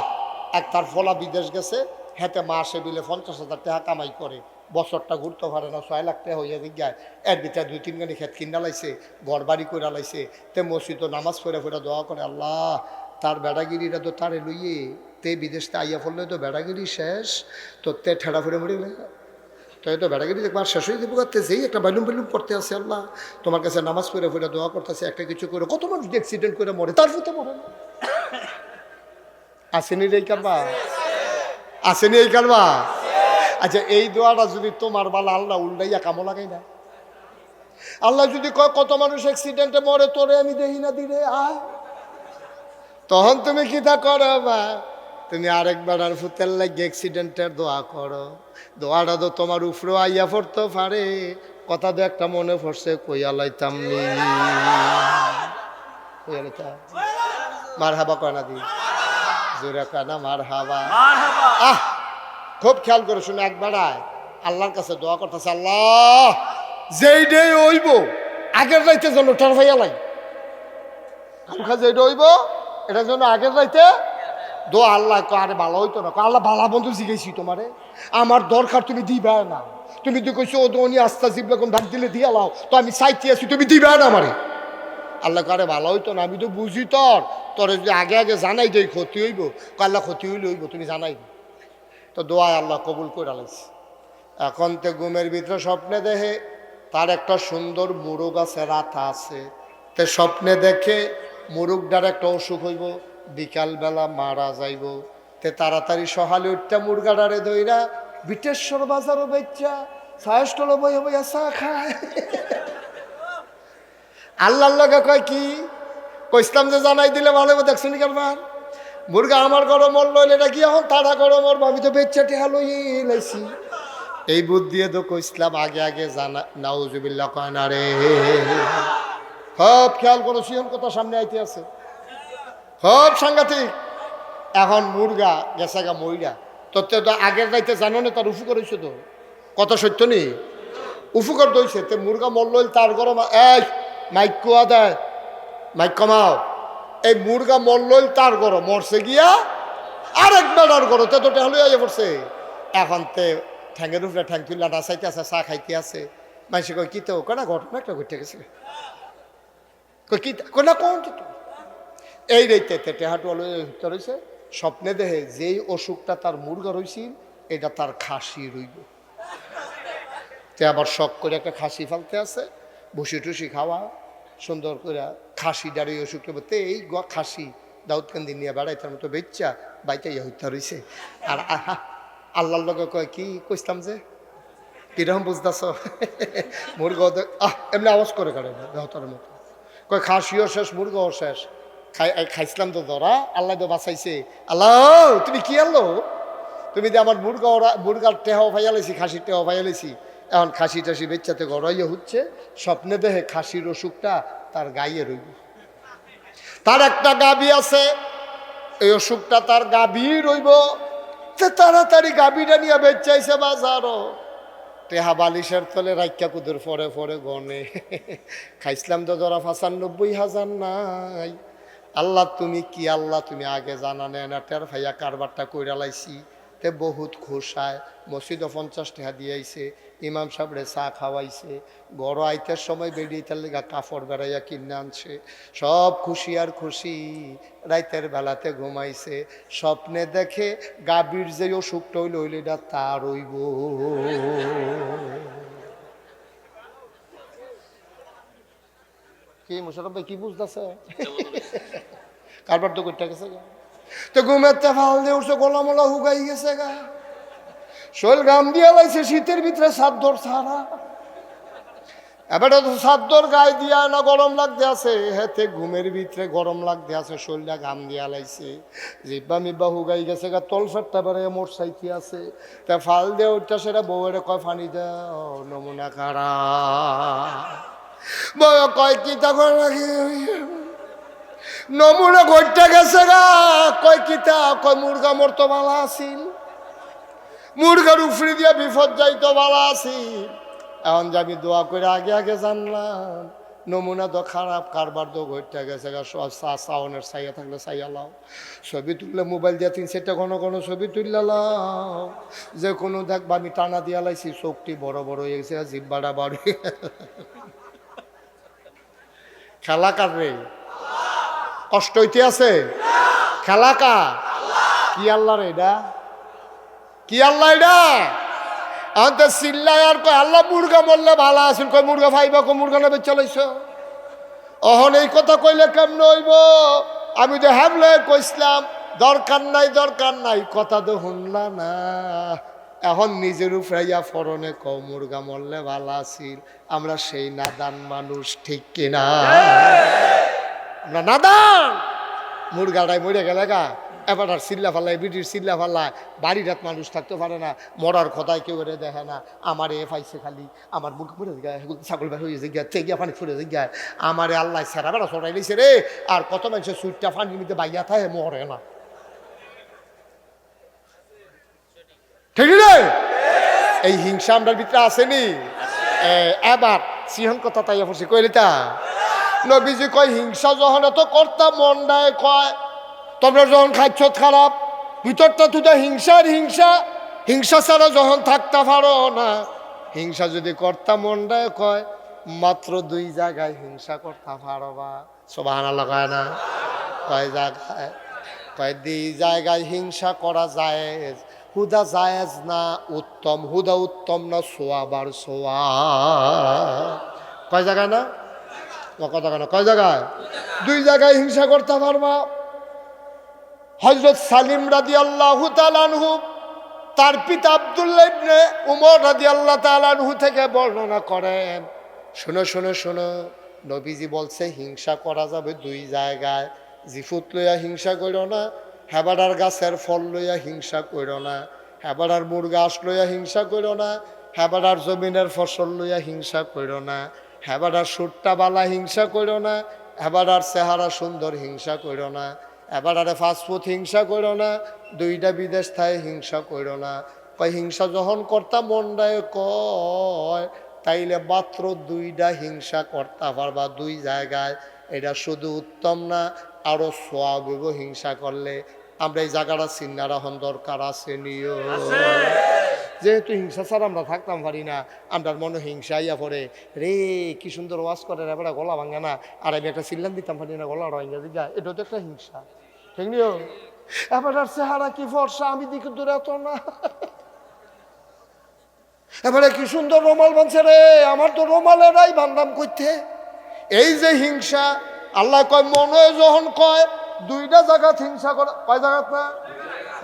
একটার ফলা বিদেশ গেছে, হেতে মাসে বিলে 50,000 টাকা কামাই করে, বছরটা ঘুরতে পারে না, 6 লাখ টাকা হইয়া যায়। এর ভিতরে 2-3 গানি খেত কিনা লাইছে, ঘর বাড়ি করে লাইছে, তে মসজিদ নামাজ পড়ে পড়ে দোয়া করে, আল্লাহ তার বেড়াগিরিটা তো তারে লইয়ে তে বিদেশতে আইয়া পড়লে তো বেড়াগিরি শেষ, তো তে ঠেড়া ফিরে মরে গেলে তো এই তো বেড়াগিরি দেখবার শেষ হয়ে দেবো করতে, যেই একটা বাইলুম বাইলুম করতে আসে, আল্লাহ তোমার কাছে নামাজ পড়ে পড়ে দোয়া করতেছে, একটা কিছু করে। কত মানুষ অ্যাক্সিডেন্ট করে মরে, তার ফুতে মরে না। আসেনি এই কারবা, আসেনি এই কারবা। আচ্ছা এই দোয়াটা যদি তোমার বালা আল্লাহ উল্টাইয়া কামো লাগাই না, আল্লাহ যদি কয় কত মানুষ অ্যাক্সিডেন্টে মরে, তোরে আমি দেখি না দিলে আয়, তখন তুমি কি তা করো? বা তুমি আরেকবার আর ফুতের লাগে অ্যাক্সিডেন্টের দোয়া করো। দোয়াটা তো তোমার উপরে আইয়া পড়তে পারে। কথা তো একটা মনে পড়ছে, কইয়া লাইতাম নি, কইয়া লাইতাম মার হাবা কয় না দি, জোরে কয় না মার হাবা। আহ খুব খেয়াল করে শুনে, একবার আল্লাহর কাছে দোয়া করতেছে, আল্লাহ যেই ডে হইব আগের রাইতে যেন টার ভাইয়া লাই, যেইটা হইব এটার জন্য আগের রাইতে দোয়া। আল্লাহ আরে ভালো হইতো না, আল্লাহ ভালো বন্ধু জিগেছি তোমারে, আমার দরকার তুমি দিবে না। তুমি তো কইছো ও দোনি আস্তা জিবলাম ডাক দিলে দিয়া লাও, তো আমি চাইতে আছি, তুমি দিবে না আমারে। আল্লাহ আরে ভালো হইতো না, আমি তো বুঝি তোর যদি আগে আগে জানাই যে ক্ষতি হইব, আল্লাহ ক্ষতি হইলে হইব, তুমি জানাই। তো দোয়ায় আল্লাহ কবুল করে আলাইছে। এখন তো ঘুমের ভিতরে স্বপ্নে দেখে তার একটা সুন্দর মুরগ আছে, রাতা আছে, তে স্বপ্নে দেখে মুরগটার একটা অসুখ হইব, বিকালবেলা মারা যাইব। তে তাড়াতাড়ি সকালে উঠটা মুরগাটারে ধইরা বিটেশ্বর বাজারও বেচা সায়স্টল বইয়া বইয়া চা খায়। আল্লাহর লগে কয় কি কইসলাম যে জানাই দিলে ভালো হবে, দেখছো নি কারবার মুরগা আমার গরম মরল, এটা কি এখন তারা গরম মরবো, আমি তো বেচা টেহা লইয়ে লাইছি। এই বুদ্ধি তো কইসলাম আগে আগে জানা, নাউজুবিল্লাহ কয় না রে। খুব খেয়াল করো, সিহন কথা সামনে আইতে আছে, খুব সাংঘাতিক। এখন মুরগা গেছে গা মইরা, তো আগের রাইতে জানো না তার উফুকর হয়েছে তো কত সত্য নি উফুকর দইছে তে মুরগা মল্ল তার গরম এই মাইক কুয়া দেয় মাইক কমাও এই মুরগা মল্ল তার গরম মরছে গিয়া আরেক বেড়ার গরম তে তো টেহলে আইয়া পড়ছে এখন তে ঠ্যাঙ্গের উপরে ঠ্যাং তুললা নাচাইতে আছে চা খাইতে আছে মানুষে কয় কি তো কেনা ঘটনা একটা ঘটে গেছে কই কি না কোন কি এই রেইতে টেহাটু রয়েছে স্বপ্নে দেহে যেই অসুখটা তার মুরগা রইছিল এটা তার খাসি রইব তে আবার শখ করে একটা খাসি ফেলতে আছে ভুসি টুসি খাওয়া সুন্দর করে খাসি দাঁড়িয়ে অসুখটা বলতে এই খাসি দাউদকান্দি নিয়ে বেড়াইতার মতো বেচ্চা বাইতে হইতে রয়েছে আর আল্লাহর লগে কয় কি কইতাম যে কিরকম বুঝতেছ মুরগা এমনি আওয়াজ করে কাটে না দেহতার মতো কয় খাসিও শেষ মুরগাও শেষ খাইছিলাম তো ধরা আল্লাহ তো বাঁচাইছে আল্লাহ তুমি কি আনলো তুমি যে আমার মুরগার টেহাও ফাইয়ালেছি খাসির টেহাও ফাইয়ালেছি এখন খাসি টাসি বেচ্চাতে গড়াইয়া হচ্ছে স্বপ্নে দেহে খাসির অসুখটা তার গাইয়ে রইব তার একটা গাবি আছে এই অসুখটা তার গাবি রইব তাড়াতাড়ি গাবিটা নিয়ে বেচাইছে বাজারও টেহা বালিশের তলে রাইকা কুদুর ফরে ফরে গনে খাইছিলাম তো ধরা ৯৫,০০০ নাই আল্লাহ তুমি কি আল্লাহ তুমি আগে জানা নেন টের ভাইয়া কারবারটা কইরা লাইছি তে বহুত খুশায় মসজিদও ৫০ টাকা দিয়েছে ইমাম সাহেবরে চা খাওয়াইছে গড় আইতের সময় বেরিয়ে লেগা কাপড় বেড়াইয়া কিনে আনছে সব খুশি আর খুশি রাইতের বেলাতে ঘুমাইছে স্বপ্নে দেখে গাভীর যে অসুখটা হইল হইলে এটা তার হইব কি মুশারফ ভাই কি বুঝতেছে কারবার তো করতে গেছে গা তো ঘুমেতে ফাল দিয়ে উঠছে গোলামোলা হুগাই গেছে গা শৈল গাম দিয়া লাইছে শীতের ভিতরে সাদ্দর ছাড়া এবারে তো সাদ্দর গায়ে দিয়া না গরম লাগতে আছে হেতে ঘুমের ভিতরে গরম লাগতে আছে শৈলটা গাম দিয়া লাইছে জিব্বা মিব্বা হুগাই গেছে গা তল ফেটটা বেড়ে মোট সাইতে আছে তা ফাল দিয়ে উঠটা সেটা বউয়ের কয় ফানি দাও নমুনা খারা বউ কয় কি তখন রাখি নমুনা ঘটতে গেছে গা কয় কিতা কয় মুরগা মরতো ভালো আসিল মুরগার উফরি দিয়া বিপদ যাইতো ভালো আসিল এখন যে আমি দোয়া করে আগে আগে জানলাম নমুনা তো খারাপ কারবার তো ঘটতে গেছে গা সব সাউনের সাইয়া থাকলে সাইয়া লাও ছবি তুললে মোবাইল দিয়ে ৩-৪টা ঘন ছবি তুললে লাও যে কোনো দেখবা আমি টানা দিয়া লাইছি চোখটি বড় বড় হয়ে গেছে জিব্বাটা বাড়ি খেলা কার রে কষ্ট হইতে আছে খেলা কা কি আল্লাহ রে এটা কি আল্লাহ এটা আমাদের চিল্লাই আর কয় আল্লাহ মুরগা মরলে ভালো আছিল কয় মুরগা ফাইবা কো মুরগা নেবে চলাইছ অহন এই কথা কইলে কেমন হইব আমি তো হ্যাবলে কইছিলাম দরকার নাই কথা তো শুনলা না এখন নিজের উপরাইয়া ফরনে ক মুরগা মরলে ভালো আছিল আমরা সেই নাদান মানুষ ঠিক কিনা আমরা নাদান মুরগাটাই মরে গেলে গা এবার আর চিল্লা ফাল্লাই বিটির চিল্লা ফাল্লায় বাড়ির হাত মানুষ থাকতে পারে না মরার কথায় কেউ করে দেখে না আমার এ পাইছে খালি আমার মুখ পড়ে গায়ে ছাগল বের হয়ে গিয়া তেগিয়া পানি ফুরে গায়ে আমার আল্লাহ সেরা বেড়া সরাই নিছে রে আর কত মানুষের সুইটটা পানির মধ্যে বাইয়া থাকে মরে না ঠিক রে এই হিংসা আমরার ভিতরে আসেনি এবার সিহন কথা তাই পড়ছি কইলিতা নবীজি কয় হিংসা যখন এত কর্তা মন দেয় কয় তোমরা যখন খাচ্ছ খারাপ ভিতরটা তুই হিংসা ছাড়া যখন থাকতে পারো না হিংসা যদি কর্তা মন দেয় কয় মাত্র 2 জায়গায় হিংসা করতে পারবা সুবহানাল্লাহ কয় না কয় জায়গায় কয় 2 জায়গায় হিংসা করা যায় হুদা জায়েজ না উত্তম হুদা উত্তম না সোয়াবার সোয়া কয় জায়গায় না কথা কেন কয় জায়গায় 2 জায়গায় হিংসা করতে পারবা হযরত সালিম রাদিয়াল্লাহু তাআলা আনহু তার পিতা আব্দুল্লাহ ইবনে উমর রাদিয়াল্লাহু তাআলা আনহু থেকে বর্ণনা করেন শোনো নবীজি বলছে হিংসা করা যাবে 2 জায়গায় জিফুত লইয়া হিংসা কইরো না হেবাডার গাছের ফল লইয়া হিংসা কইরো না হেবাডার মুরগাছ লইয়া হিংসা কইরো না হেবাডার জমিনের ফসল লইয়া হিংসা কইরো না হেবাডার সুট্টা বালা হিংসা কইরো না হেবাডার চেহারা সুন্দর হিংসা কইরো না এবার আরে ফাস্টফুড হিংসা করো না, দুইটা বিদেশ থায় হিংসা করো না। কয় হিংসা যখন করতাম মনটায় কয় তাইলে মাত্র দুইটা হিংসা করতে পারবা দুই জায়গায়। এটা শুধু উত্তম না, আরো সোয়াব হিংসা করলে। আমরা এই জায়গাটা চিন্নার হন দরকার আছে নিও। যেহেতু হিংসা ছাড়া আমরা থাকতাম পারি না, আমরা মনে হিংসা ইয়া পরে রে কি সুন্দর ওয়াজ করে এবার গলা ভাঙে না, আর আমি একটা চিল্লান দিতাম পারি না, গলা রঙা দিঘা, এটা তো একটা হিংসা, ঠিক নিও। এবার আর চেহারা কি ফর্সা, আমি দিকে দূরে এত না, এবারে কি সুন্দর রুমাল বানছে রে, আমার তো রুমালেরাই বান্দাম করতে। এই যে হিংসা, আল্লাহ কয় মনে যখন কয় দুইটা জায়গাত হিংসা করে, কয় জায়গাত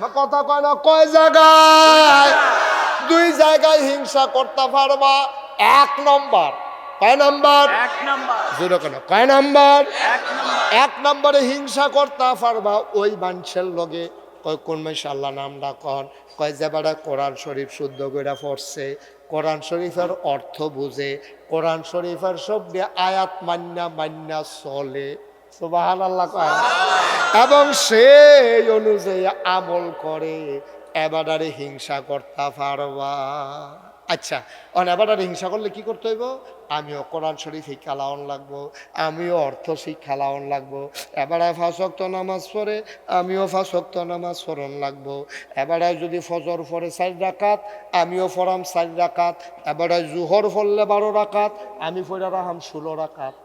না কথা কয় না, কয় জায়গায়, দুই জায়গায় হিংসা করতে পারবা। এক নম্বর, কয় নাম্বার? এক নাম্বার। জোরে কেন, কয় নাম্বার? এক নাম্বার। এক নম্বরে হিংসা করতে পারবা ওই মানুষের লগে। কয় কোন মানুষ? আল্লাহ নামটা কন। কয় যে বেড়া কোরআন শরীফ শুদ্ধ করে পড়ছে, কোরআন শরীফের অর্থ বুঝে, কোরআন শরীফের সব আয়াত মান্না মান্না চলে, সুবহানাল্লাহ কয়, এবং সেই অনুযায়ী আমল করে, এবারে হিংসা করতে পারবা। আচ্ছা, এবারে হিংসা করলে কি করতে হইব? আমিও কোরআন শরীফ শিক্ষা লাওয়ান লাগবো, আমিও অর্থ শিক্ষা লাওয়ান লাগবো। এবারে 5 ওয়াক্ত নামাজ পড়ে, আমিও 5 ওয়াক্ত নামাজ পড়ন লাগবো। এবারে যদি ফজর পড়ে 4 রাকাত, আমিও পড়াম 4 রাকাত। এবারে জুহর পড়লে 12 রাকাত, আমি পড়ে রাখাম 16 রাকাত।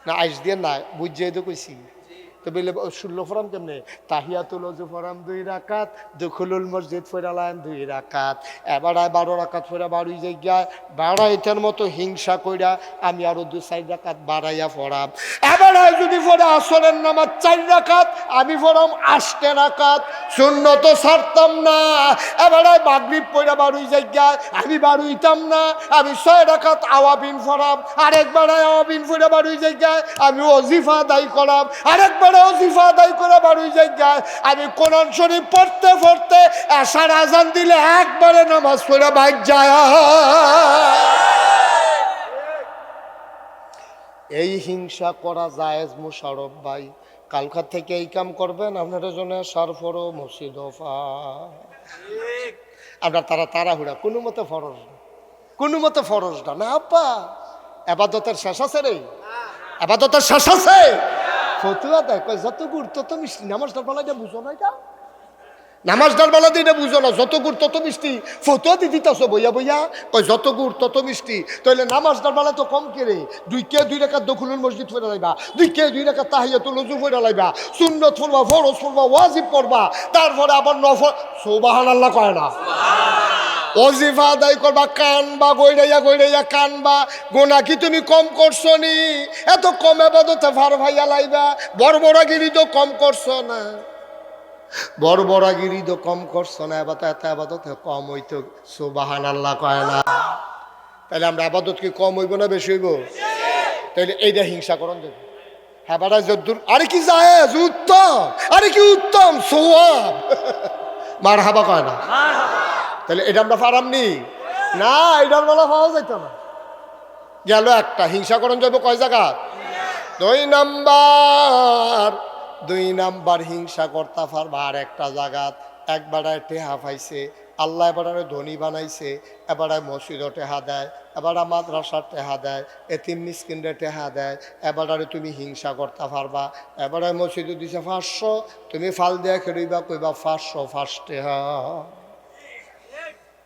না আইস দিয়ে না বুঝিয়ে তো কইছি তো বলে 16 ফরাম কেমনে? তাহিয়াতুল ওযু ফরাম 2 রাকাত, দুখুলুল মসজিদ ফরালাম 2 রাকাত। এবার 12 রাকাত ফরা 12 জায়গায় 12 এটার মতো হিংসা কইরা আমি আরো 2-4 রাকাত বাড়াইয়া ফরাম। এবার যদি ফরা আসরের নামাজ 4 রাকাত, আমি ফরাম 8 রাকাত। সুন্নত ছাড়তাম না। এবার মাগরিব পড়া 12 জায়গায় আমি 12 হইতাম না, আমি 6 রাকাত আওয়াবিন ফরাম। আরেকবার আওয়াবিন ফরা 12 জায়গায় আমি ওজিফা আদায় করাম। আরেকবার ওজিফা আদায় করে 12 জায়গায় আমি কোরআন শরীফ পড়তে পড়তে এশার আজান দিলে একবারে নামাজ পড়ে বাইক যায়। এই হিংসা করা জায়েজ মুশারফ ভাই? কালকার থেকে এই কাম করবেন, আপনার জন্য সারফরো মসজিদ আমরা তাড়াহুড়া কোনো মতে ফরজ না, কোনো মতে ফরজ না আব্বা। আবাদতের শেষ আছে রে, আবাদতের শেষ আছে। ফতুয়া দেয় কয় যত গুড় তত মিষ্টি, নামাজটার বেলা এটা বুঝো না, এটা নামাজটার বেলা দিয়ে এটা বুঝো না, যত গুড় তত মিষ্টি। ফতুয়া দিয়ে দিতেছ বইয়া বইয়া, কয় যত গুড় তত মিষ্টি। তাহলে নামাজটার বেলা তো কম কেড়ে, 2 রাকাত দখলুল মসজিদ পড়ে লাইবা, 2 রাকাত তাহিয়াতুল ওযু পড়ে লাইবা, সুন্নত পড়বা, ফরজ পড়বা, ওয়াজিব পড়বা, তারপরে আবার নফল। সুবহানাল্লাহ কয় না? ওজিফা আদায় করবা, কানবা, গইরাইয়া কানবা। গোনা কি তুমি কম করছো নি? এত কম আবাদতে ভার ভাইয়া লাইবা। বড়বড়াগিরি তো কম করছো না, বড়বড়াগিরি তো কম করছো না, এত আবাদতে কম হইতো। সুবহানাল্লাহ কয় না? তাহলে আমরা আবাদত কি কম হইব না বেশি হইব? তাহলে এইটা হিংসা করন দেব। হ্যাঁ বাড়া যদ্দুর, আরে কি জায়েজ, উত্তম, আরে কি উত্তম সওয়াব, মারহাবা কয় না? তাহলে এটা আমরা পারামনি না, এটা আমরা পাওয়া যাইত না। গেল একটা হিংসা করণ যাবো কয় জায়গা? 2 নাম্বার হিংসা করতে পারবা আর একটা জায়গাত। একবার টেহা পাইছে, আল্লাহ এবারে ধনী বানাইছে, এবারে মসজিদও টেহা দেয়, এবারে মাদ্রাসার টেহা দেয়, এতিম মিসকিনরে টেহা দেয়। এবারে তুমি হিংসা করতে পারবা। এবারে মসজিদে দিছে 500, তুমি ফাল দিয়া খেলবা, কইবা 500 টেহা।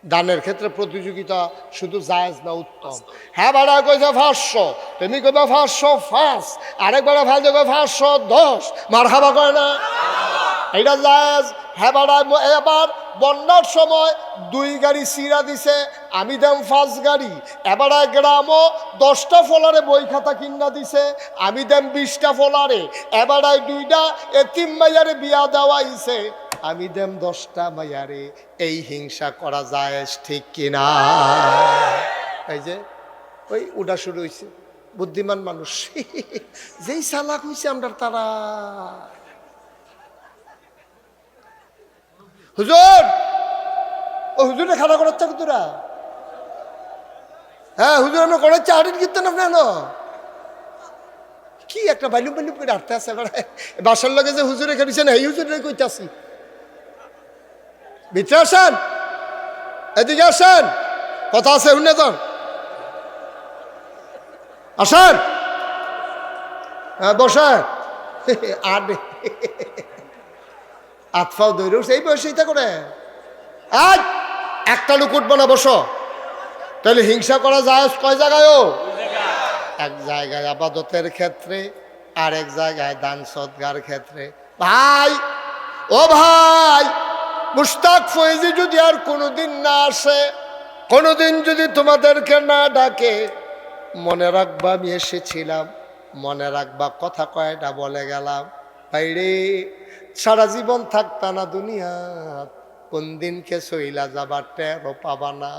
দানের ক্ষেত্রে প্রতিযোগিতা শুধু জায়েজ না, উত্তম। হ্যাঁ বাড়া কইছে 500, তুমি কইবা 505, আরেকবার ফাল দিয়ে 510, মারহাবা কয় না? এটা জায়েজ। হ্যাঁ বাড়া এবার বন্যার সময় 2 গাড়ি সিরা দিছে, আমি দাম 5 গাড়ি। এবার গ্রামও 10টা ফলারে বই খাতা কিনা দিছে, আমি দাম 20টা ফলারে। এবার 2টা এতিম মাইয়ারে বিয়া দেওয়া হইছে, আমি দেম 10টা মাইয়ারে। এই হিংসা করা যায় ঠিক কিনা? এই যে ওই উডা শুরু হয়েছে, বুদ্ধিমান মানুষ যেই চালাক হয়েছে আমরা তারা। হুজুর, ও হুজুরে খানা করাচ্ছে তোরা? হ্যাঁ হুজুর আমরা করাচ্ছি, আড়ির কীর্তন আপনার কি কি একটা বাইলুম বাইলুম করে আটতে আছে বাসার লগে যে হুজুরে খেয়েছেন এই হুজুরে কইতাছি ভিতরে আসেন এদিকে আসেন কথা আছে শুনে যান আসেন হ্যাঁ বসেন আর আতফাও দৈর এই বয়সে এটা করে আজ একটা লোক উঠবো না বসো তাহলে হিংসা করা যায় কয় জায়গায়ও এক জায়গায় আবাদতের ক্ষেত্রে আর এক জায়গায় দান সদগার ক্ষেত্রে ভাই ও ভাই মুশতাক ফয়েজি যদি আর কোনোদিন না আসে কোনোদিন যদি তোমাদেরকে না ডাকে মনে রাখবা আমি এসেছিলাম মনে রাখবা কথা কয়টা বলে গেলাম বাইরে সারা জীবন থাকতা না দুনিয়া কোন দিনকে সইলা যাবার টেরও পাবা না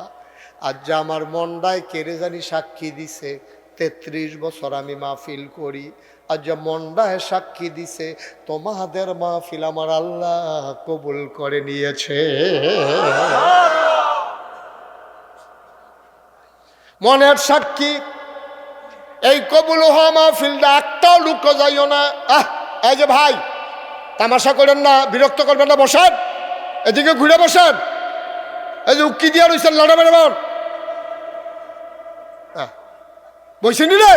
আজ যে আমার মনটায় কেড়ে জানি সাক্ষী দিছে ৩৩ বছর আমি মাহফিল করি আজ যে মনটায় সাক্ষী দিছে তোমাদের মাহফিল আমার আল্লাহ কবুল করে নিয়েছে মনের সাক্ষী এই কবুল হওয়া মাহফিলটা একটাও লুকো যাইও না এই যে ভাই তামাশা করেন না বিরক্ত করবেন না বসেন এদিকে ঘুরে বসেন এই যে উক্কি দিয়া রয়েছেন লড়া বেড়াবার বসেনি রে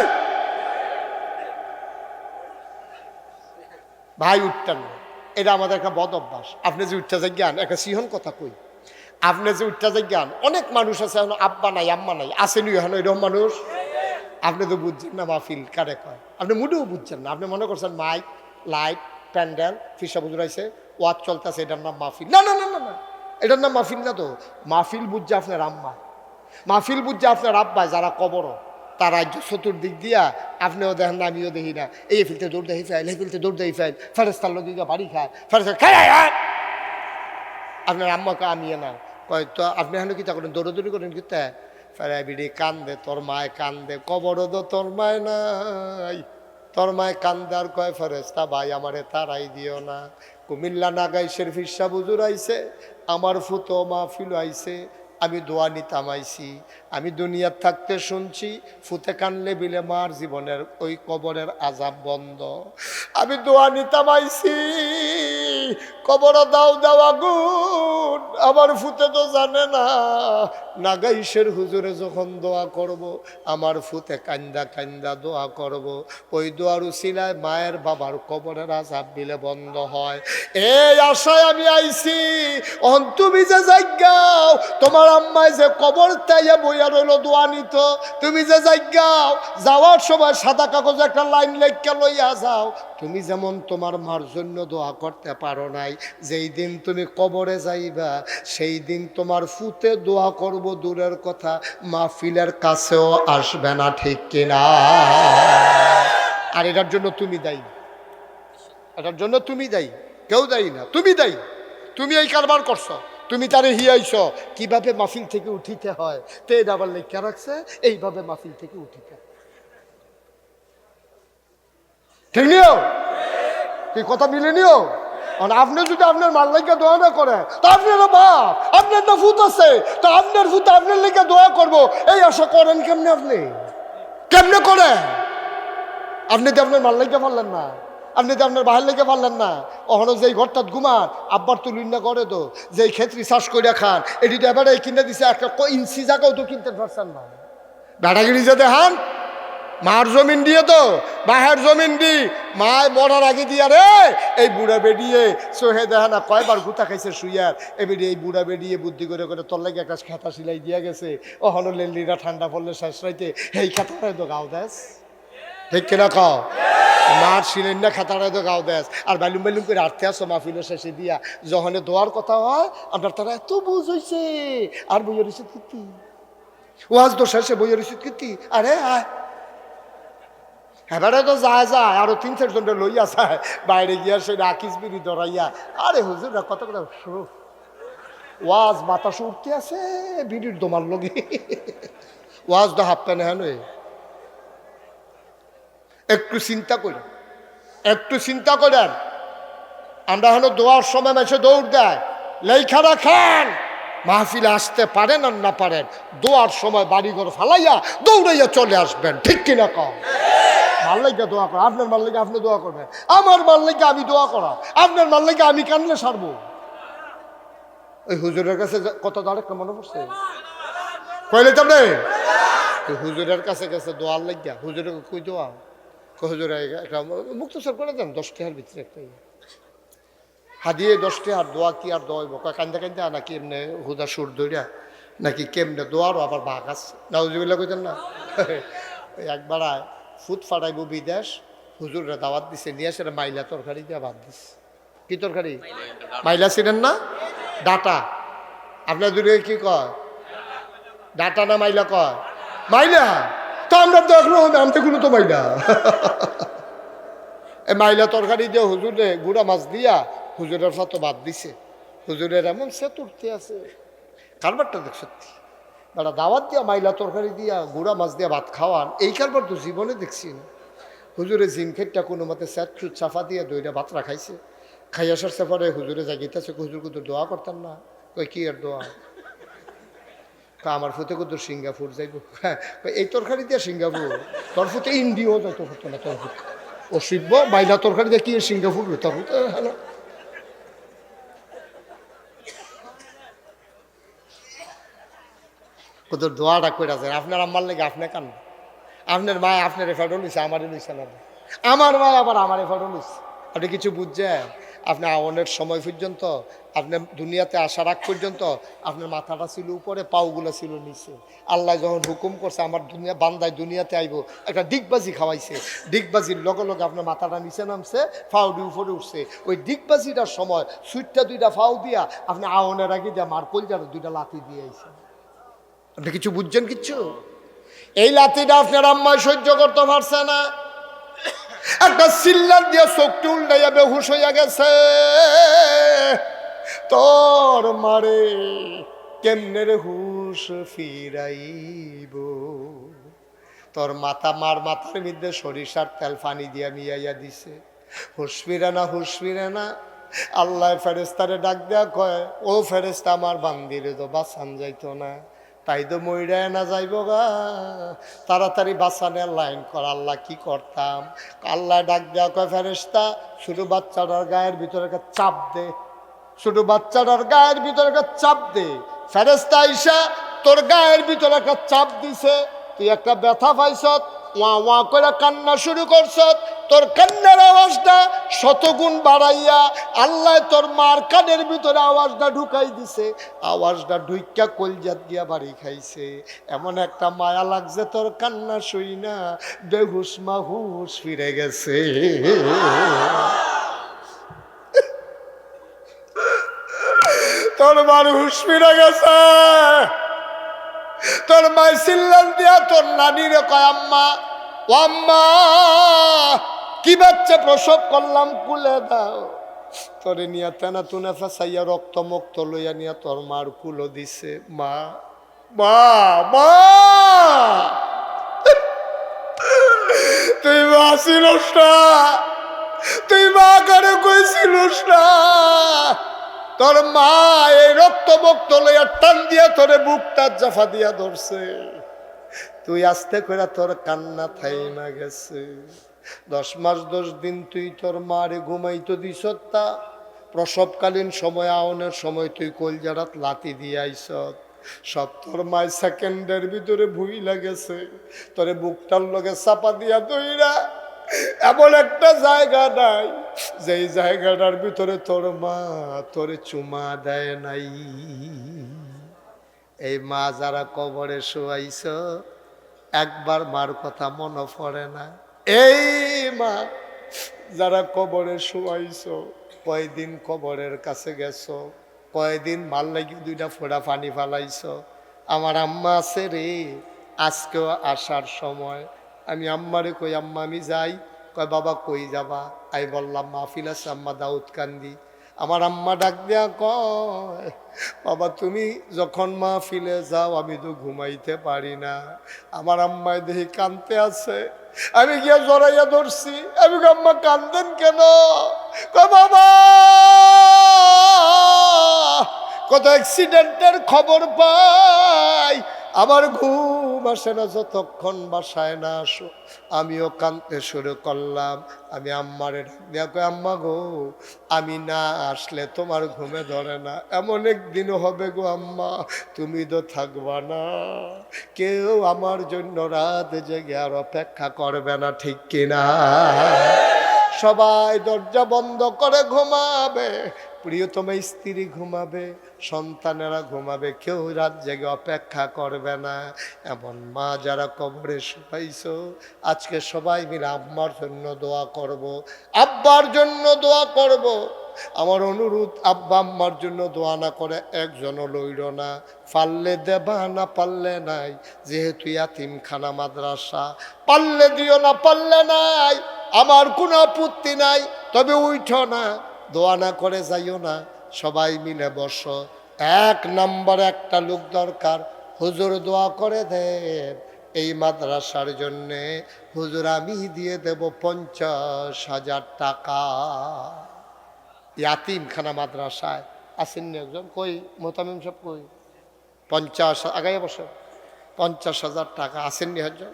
ভাই উঠতেন না এটা আমাদের একটা বদ অভ্যাস আপনি যে উঠতে যান একটা সিহন কথা কই আপনি যে উঠতে যান অনেক মানুষ আছে এখন আব্বা নাই আম্মা নাই আসেনি এখন এরকম মানুষ আপনি তো বুঝছেন না মাহফিল কারে কয় আপনি মুডেও বুঝছেন না আপনি মনে করছেন মাইক লাইট প্যান্ডেল ফিসা বুঝাইছে ওয়াজ চলতেছে এটার নাম মাহফিল না না না না না এটার নাম মাহফিল না তো মাহফিল বুঝছে আপনার আম্মা মাহফিল বুঝছে আপনার আব্বায় যারা কবর তার রাজ্য চতুর্দিক দিয়া আপনিও দেখেন না আমিও দেখি না এই ফিলতে দৌড় দেখি ফেল এই ফিলতে দৌড় দেখি ফেল ফেরেস্তার লোক বাড়ি খায় ফেরেস্তার খায় আপনার আম্মাকে আমিয়ে না কয় তো আপনি এখন কি তা করেন দৌড়দৌড়ি করেন কি তা ফেরা বিড়ি কান্দে তোর মায় কান্দে কবরও তো তোর মায় নাই তোর মায় কান্দে আর কয় ফেরেস্তা ভাই আমারে তারাই দিও না কুমিল্লা নাগাইশের ফিরসা বুজুর আইছে আমার ফুতো মাহফিল আইছে আমি দোয়া নিতাম আইছি আমি দুনিয়ার থাকতে শুনছি ফুতে কানলে বিলে মার জীবনের ওই কবরের আজাব বন্ধ আমি দোয়া নিতাম আইছি কবর দাও দাও আগুন আমার ফুতে তো জানে না নাগাইশের হুজুরে যখন দোয়া করব আমার ফুতে কান্দা কান্দা দোয়া করব ওই দোয়ার উসিলায় মায়ের বাবার কবরের আজাব বিলে বন্ধ হয় এই আশায় আমি আইছি অন তুমি যে যাইগাও তোমার আম্মায় যে কবর তাইয়া বইয়া রইল দোয়া নিত তুমি যে যাইগাও যাওয়ার সময় সাদা কাগজে একটা লাইন লেখা লইয়া যাও তুমি যেমন তোমার মার জন্য দোয়া করতে পারো নাই যেই দিন তুমি কবরে যাইবা সেই দিন তোমার ফুতে দোয়া করব দূরের কথা মাহফিলের কাছেও আসবে না ঠিক কিনা আর এটার জন্য তুমি দায়ী এটার জন্য তুমি দায়ী কেউ দায়ী না তুমি দায়ী তুমি এই কারবার করছো তুমি তারে হিয়াইছ কিভাবে মাহফিল থেকে উঠিতে হয় তে আবার লেখা রাখছে এইভাবে মাহফিল থেকে উঠিতে ঠিক নিও কি কথা মিলে নিও আপনি যদি আপনার মার লেগে দোয়া না করে তো আপনার বাপ আপনার না ফুত আছে তো আপনার ফুত আপনার লেগে দোয়া করবো এই আশা করেন কেমনে আপনি কেমনে করেন আপনি তো আপনার মার লেগে পারলেন না আপনি তো আপনার বাহির লেগে পারলেন না ওখানে যেই ঘরটা ঘুমান আব্বার তো লুন্না করে তো যেই ক্ষেত্রে চাষ করে খান এটি তো এবারে কিনে দিছে একটা ইঞ্চি জায়গাও তো কিনতে পারছেন না বেড়াগিরি যে দেখান মার জমিন দিয়ে তো বাহের জমিন দি মায় মরার আগে দিয়া রে এই বুড়া বেরিয়ে সোহে দেখা না কয়বার গুতা খাইছে শুইয়ার এবারে এই বুড়া বেরিয়ে বুদ্ধি করে করে তোর লাগে একটা খেতা সিলাই দিয়া গেছে ওখানে লেলিরা ঠান্ডা পড়লে শেষ রাইতে এই খেতাটাই তো গাও দেশ ঠিক কিনা খাও মার শিলেন না খেতাটাই তো গাও দেশ আর বাইলুম বাইলুম করে আর্থে আসো মাহফিলের শেষে দিয়া যখন দোয়ার কথা হয় আপনার তারা এত বুঝ হয়েছে আর বইয়ের রিসিদ কীর্তি ওয়াজ তো শেষে বইয়ের রিসিদ কীর্তি আরে আয় এবারে তো যায় যায় আরো ৩-৪ জনটা লইয়া যায় বাইরে গিয়া সে রাখিস বিড়ি ধরাইয়া আরে হুজুর কত করে ওয়াজ বাতাস উঠতে আছে বিড়ির দোমার লগে ওয়াজ তো হাফ প্যানে হ্যাঁ একটু চিন্তা করেন একটু চিন্তা করেন আমরা হলো দোয়ার সময় মেসে দৌড় দেয় লেখা রাখেন মাহফিলে আসতে পারেন আর না পারেন দোয়ার সময় বাড়িঘর ফালাইয়া দৌড়াইয়া চলে আসবেন ঠিক কিনা কম ভাল লাগে দোয়া করা, আপনার ভাল লাগে আপনি দোয়া করবেন, আমার ভাল লাগে আমি দোয়া করা, আপনার ভাল লাগে আমি কানলে সারবো। ওই হুজুরের কাছে কত দাঁড়ে মনে পড়ছে কইলে তো হুজুরের কাছে গেছে দোয়ার লাগিয়া, হুজুরে কই দোয়া, হুজুরে একটা মুক্তসর করে দেন 10 টাকার ভিতরে একটা হাদিয়ে 10 টাকার দোয়া কি আর দোয়াইব কান্দা কান্দা নাকি এমনি হুদা সুর দইরা নাকি কেমনে দোয়ারও আবার বাঘ আছে নাউজুবিল্লাহ কইতেন না। একবার ফুট ফাটাইব বিদেশ, হুজুররা দাওয়াত দিছে, নিয়ে সেটা মাইলা তরকারি দিয়ে ভাত দিছে। কি তরকারি? মাইলা ছিলেন না, ডাটা। আপনার দূরে কি কয়? ডাটা না মাইলা কয়? মাইলা। তো আমরা তো এখন আমি কোনো তো মাইলা। এই মাইলা তরকারি দিয়ে হুজুরে গুড়া মাছ দিয়া হুজুরের সাথে ভাত দিছে। হুজুরের এমন সে তুলতে আছে, কারবারটা দেখ সত্যি বেড়া দাওয়াত দিয়া মাইলা তরকারি দিয়া গুড়া মাছ দিয়া ভাত খাওয়ান, এই কারবার তো জীবনে দেখছি না। হুজুরে জিন খেটটা কোনো মতে স্যাট ছুট চাফা দিয়ে দইটা ভাত রাখাইছে, খাই আসার পরে হুজুরে জাগিতেছে, হুজুর কুদুর দোয়া করতাম না। কই কি আর দোয়া? আমার ফুতে কুদুর সিঙ্গাপুর যাইব। হ্যাঁ, এই তরকারি দিয়ে সিঙ্গাপুর, তোর ফুতে ইন্ডিয়াও যাইতো হতো না, তোর ফুতে ও শিখবো মাইলা তরকারি দিয়ে কি সিঙ্গাপুর, তোর ফুতে হ্যালো। কুদুর দোয়াটা করে আছে, আপনার আম্মার লেগে আপনি কান, আপনার মা আপনার এফার্টও লইছে, আমারই লইছে না, আমার মা আবার আমার এফার্টও লইছে। আপনি কিছু বুঝছেন? আপনি আওয়ানের সময় পর্যন্ত, আপনি দুনিয়াতে আসার আগ পর্যন্ত আপনার মাথাটা ছিল উপরে, পাওগুলো ছিল নিচে। আল্লাহ যখন হুকুম করছে আমার দুনিয়া বান্দায় দুনিয়াতে আইব, একটা ডিগবাজি খাওয়াইছে, ডিগবাজির লগে লগে আপনার মাথাটা নিচে নামছে, ফাউডি উপরে উঠছে। ওই ডিগবাজিটার সময় সুইটটা 2টা ফাউ দিয়া আপনি আওয়ানের আগে দিয়া মার কলজার 2টা লাথি দিয়ে আইছে। আপনি কিছু বুঝছেন? কিচ্ছু। এই লাথিটা আপনার আম্মায় সহ্য করতে পারছে না, একটা সিল্লার দিয়ে চোখটি উল্টাইয়া বেহুশ হইয়া গেছে। তোর মারে কেমনে রে হুশ ফিরাইব, তোর মার মাথার মধ্যে সরিষার তেল পানি দিয়া মিয়াইয়া দিছে, হুশ ফিরে না, হুশ ফিরে না। আল্লাহ ফেরেস্তারে ডাক দেয়া কয়, ও ফেরেস্তা আমার বান্দিরে তো বাঁচান যাইতো না, তাই তো মইরায় না যাইব গা, তাড়াতাড়ি বাঁচানের লাইন কর। আল্লাহ কি করতাম? আল্লাহ ডাক দেওয়া কয়, ফেরেস্তা ছোটো বাচ্চাটার গায়ের ভিতরে একটা চাপ দে, ছোটো বাচ্চাটার গায়ের ভিতরে একটা চাপ দে। ফেরেস্তা আইসা তোর গায়ের ভিতরে একটা চাপ দিছে, তুই একটা ব্যথা পাইছ, ওয়া ওয়া করে কান্না শুরু করছ, তোর কান্নার আওয়াজটা 100 গুণ বাড়াইয়া আল্লাহ তোর মার কানের ভিতরে আওয়াজটা ঢুকাই দিছে, আওয়াজটা ঢুইকা কলজাত দিয়া বাড়ি খাইছে। এমন একটা মায়া লাগছে তোর কান্না শুই না, বেহুশ মাহুশ ফিরে গেছে। তোর মার হুশ ফিরে গেছে। তোর মাই সিল্লান দিয়া তোর নানিরে কয়, আম্মা ও আম্মা, কি বাচ্চা প্রসব করলাম, কুলে দাও। তোরে নিয়া তেনা তুনা ফাঁসাইয়া রক্ত মুক্ত লইয়া নিয়া তোর মার কুলো দিছে। মা মা মা, তুই মা ছিলস না, তুই মা করে কইছিলস না। তোর মা এই রক্ত মুক্ত লইয়া টান দিয়া তোরে বুকটা জাফা দিয়া ধরছে, তুই আস্তে করে তোর কান্না থাইমা গেছে। 10 মাস 10 দিন তুই তোর মারে ঘুমাইতো দিস, তা প্রসবকালীন সময় আওনের সময় তুই কলজারাত লাতি দিয়ে আইস, সব তোর মায় সেকেন্ডের ভিতরে ভুই লাগেছে। তোরে বুকটার লগে চাপা দিয়া দইরা এমন একটা জায়গা নাই যেই জায়গাটার ভিতরে তোর মা তোরে চুমা দেয় নাই। এই মা যারা কবরে শোয়াইছ, একবার মার কথা মনে পড়ে না? এই মা যারা কবরে শোয়াইছ, কয়দিন কবরের কাছে গেছ, কয়দিন মাল লাগি 2টা ফোঁড়া পানি ফালাইছ। আমার আম্মা আছে রে, আজকেও আসার সময় আমি আম্মারে কই, আম্মা আমি যাই। কয় বাবা কই যাবা? আমি বললাম মাহফিল আছে আম্মা দাউদকান্দি। আমার আম্মা ডাক দেয়া কয়, বাবা তুমি যখন মাহফিলে যাও আমি তো ঘুমাইতে পারি না। আমার আম্মায় দেখি কানতে আছে, আমি গিয়া জড়াইয়া ধরছি। আমি আম্মা কান্দেন কেন? কয় বাবা কত অ্যাক্সিডেন্টের খবর পাই, নাই, আমার ঘুম আসে না যতক্ষণ বাসায় না আসো। আমিও কাঁদতে শুরু করলাম। আমি আম্মারে ডাক আম্মা গো, আমি না আসলে তোমার ঘুমে ধরে না, এমন একদিনও হবে গো আম্মা তুমি তো থাকবা না, কেউ আমার জন্য রাত জেগে আর অপেক্ষা করবে না, ঠিক কিনা? সবাই দরজা বন্ধ করে ঘুমাবে, প্রিয়তম স্ত্রী ঘুমাবে, সন্তানেরা ঘুমাবে, কেউ রাত জেগে অপেক্ষা করবে না। এমন মা যারা কবরে শুকাইছো, আজকে সবাই মিলে আম্মার জন্য দোয়া করব, আব্বার জন্য দোয়া করব। আমার অনুরোধ, আব্বা আম্মার জন্য দোয়া না করে একজনও লইল না, পারলে দেবা না পারলে নাই, যেহেতু ইয়াতিমখানা মাদ্রাসা, পারলে দিও না পারলে নাই, আমার কোনো আপত্তি নাই, তবে উঠো না, দোয়া না করে যাইও না, সবাই মিলে বসো। 1 নম্বরে একটা লোক দরকার, হুজুর দোয়া করে দেন এই মাদ্রাসার জন্যে, হুজুর আমি দিয়ে দেব 50,000 টাকা। ইয়াতিমখানা মাদ্রাসায় আসেননি একজন, কই মোতামিম সব কই? 50 আগাই বসে 50,000 টাকা আসেননি একজন?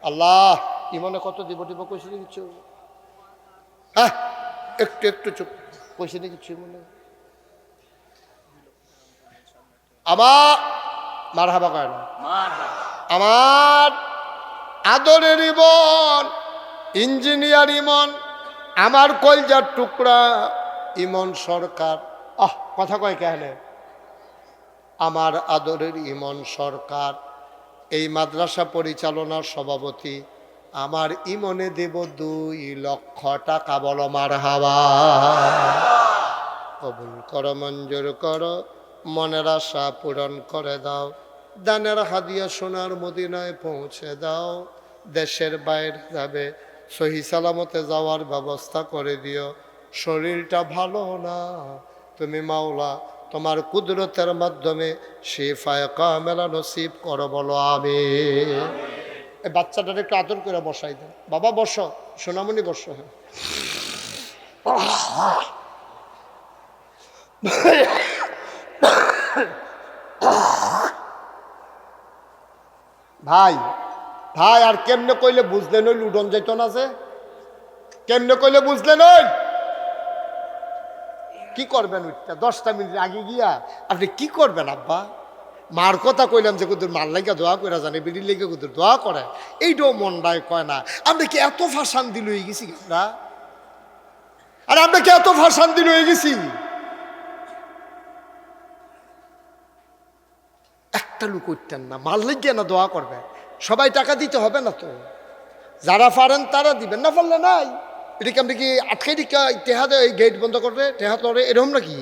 আল্লাহ ইমনে কত দিব দিব কইছে কিছু? হ্যাঁ একটু একটু চুপ, কইছে না কিছু মনে? আমার মারহাবা কয় না, আমার আদরের ইমন, ইঞ্জিনিয়ার ইমন, আমার কলজার টুকরা ইমন সরকার, কথা কয় কেন? আমার আদরের ইমন সরকার এই মাদ্রাসা পরিচালনার সভাপতি, আমার ইমনে দেব 2 লক্ষ টাকা। বলো মারহাবা। কবুল করো, মঞ্জুর করো, মনের আশা পূরণ করে দাও, দানের হাদিয়া সোনার মদিনায় পৌঁছে দাও, দেশের বাইরে যাবে সহি সালামতে যাওয়ার ব্যবস্থা করে দিও। শরীরটা ভালো না, তুমি মাওলা তোমার কুদরতের মাধ্যমে শিফায়ে কামেলা নসিব করো, বলো আমিন। এই বাচ্চাটার একটু আদর করে বসাই দেন, বাবা বসো, সোনামণি বসো। ভাই ভাই আর কেমনে কইলে বুঝলেন? ওই লুডন যাইতো না, যে কেমনে কইলে বুঝলেন? ওই কি করবেন? ওইটা 10টা মিনিট আগে গিয়া আপনি কি করবেন? আব্বা মার কথা কইলাম যে কুদুর মার লাইকা দোয়া করে জানে, বিড়ির লেগে কুদুর দোয়া করে, এইটাও মনটায় কয় না। আমরা কি এত ফাঁসান দিল হয়ে গেছি আমরা? আর আমরা কি এত ফাঁসান দিল হয়ে গেছি? একটা লোক উঠতেন না, মার লেগে না দোয়া করবে, সবাই টাকা দিতে হবে না তো, যারা পারেন তারা দিবেন, না পারলে নাই। এটাকে আমরা কি আটকে টেহা দেয়, গেট বন্ধ করবে টেহা তরে, এরকম নাকি?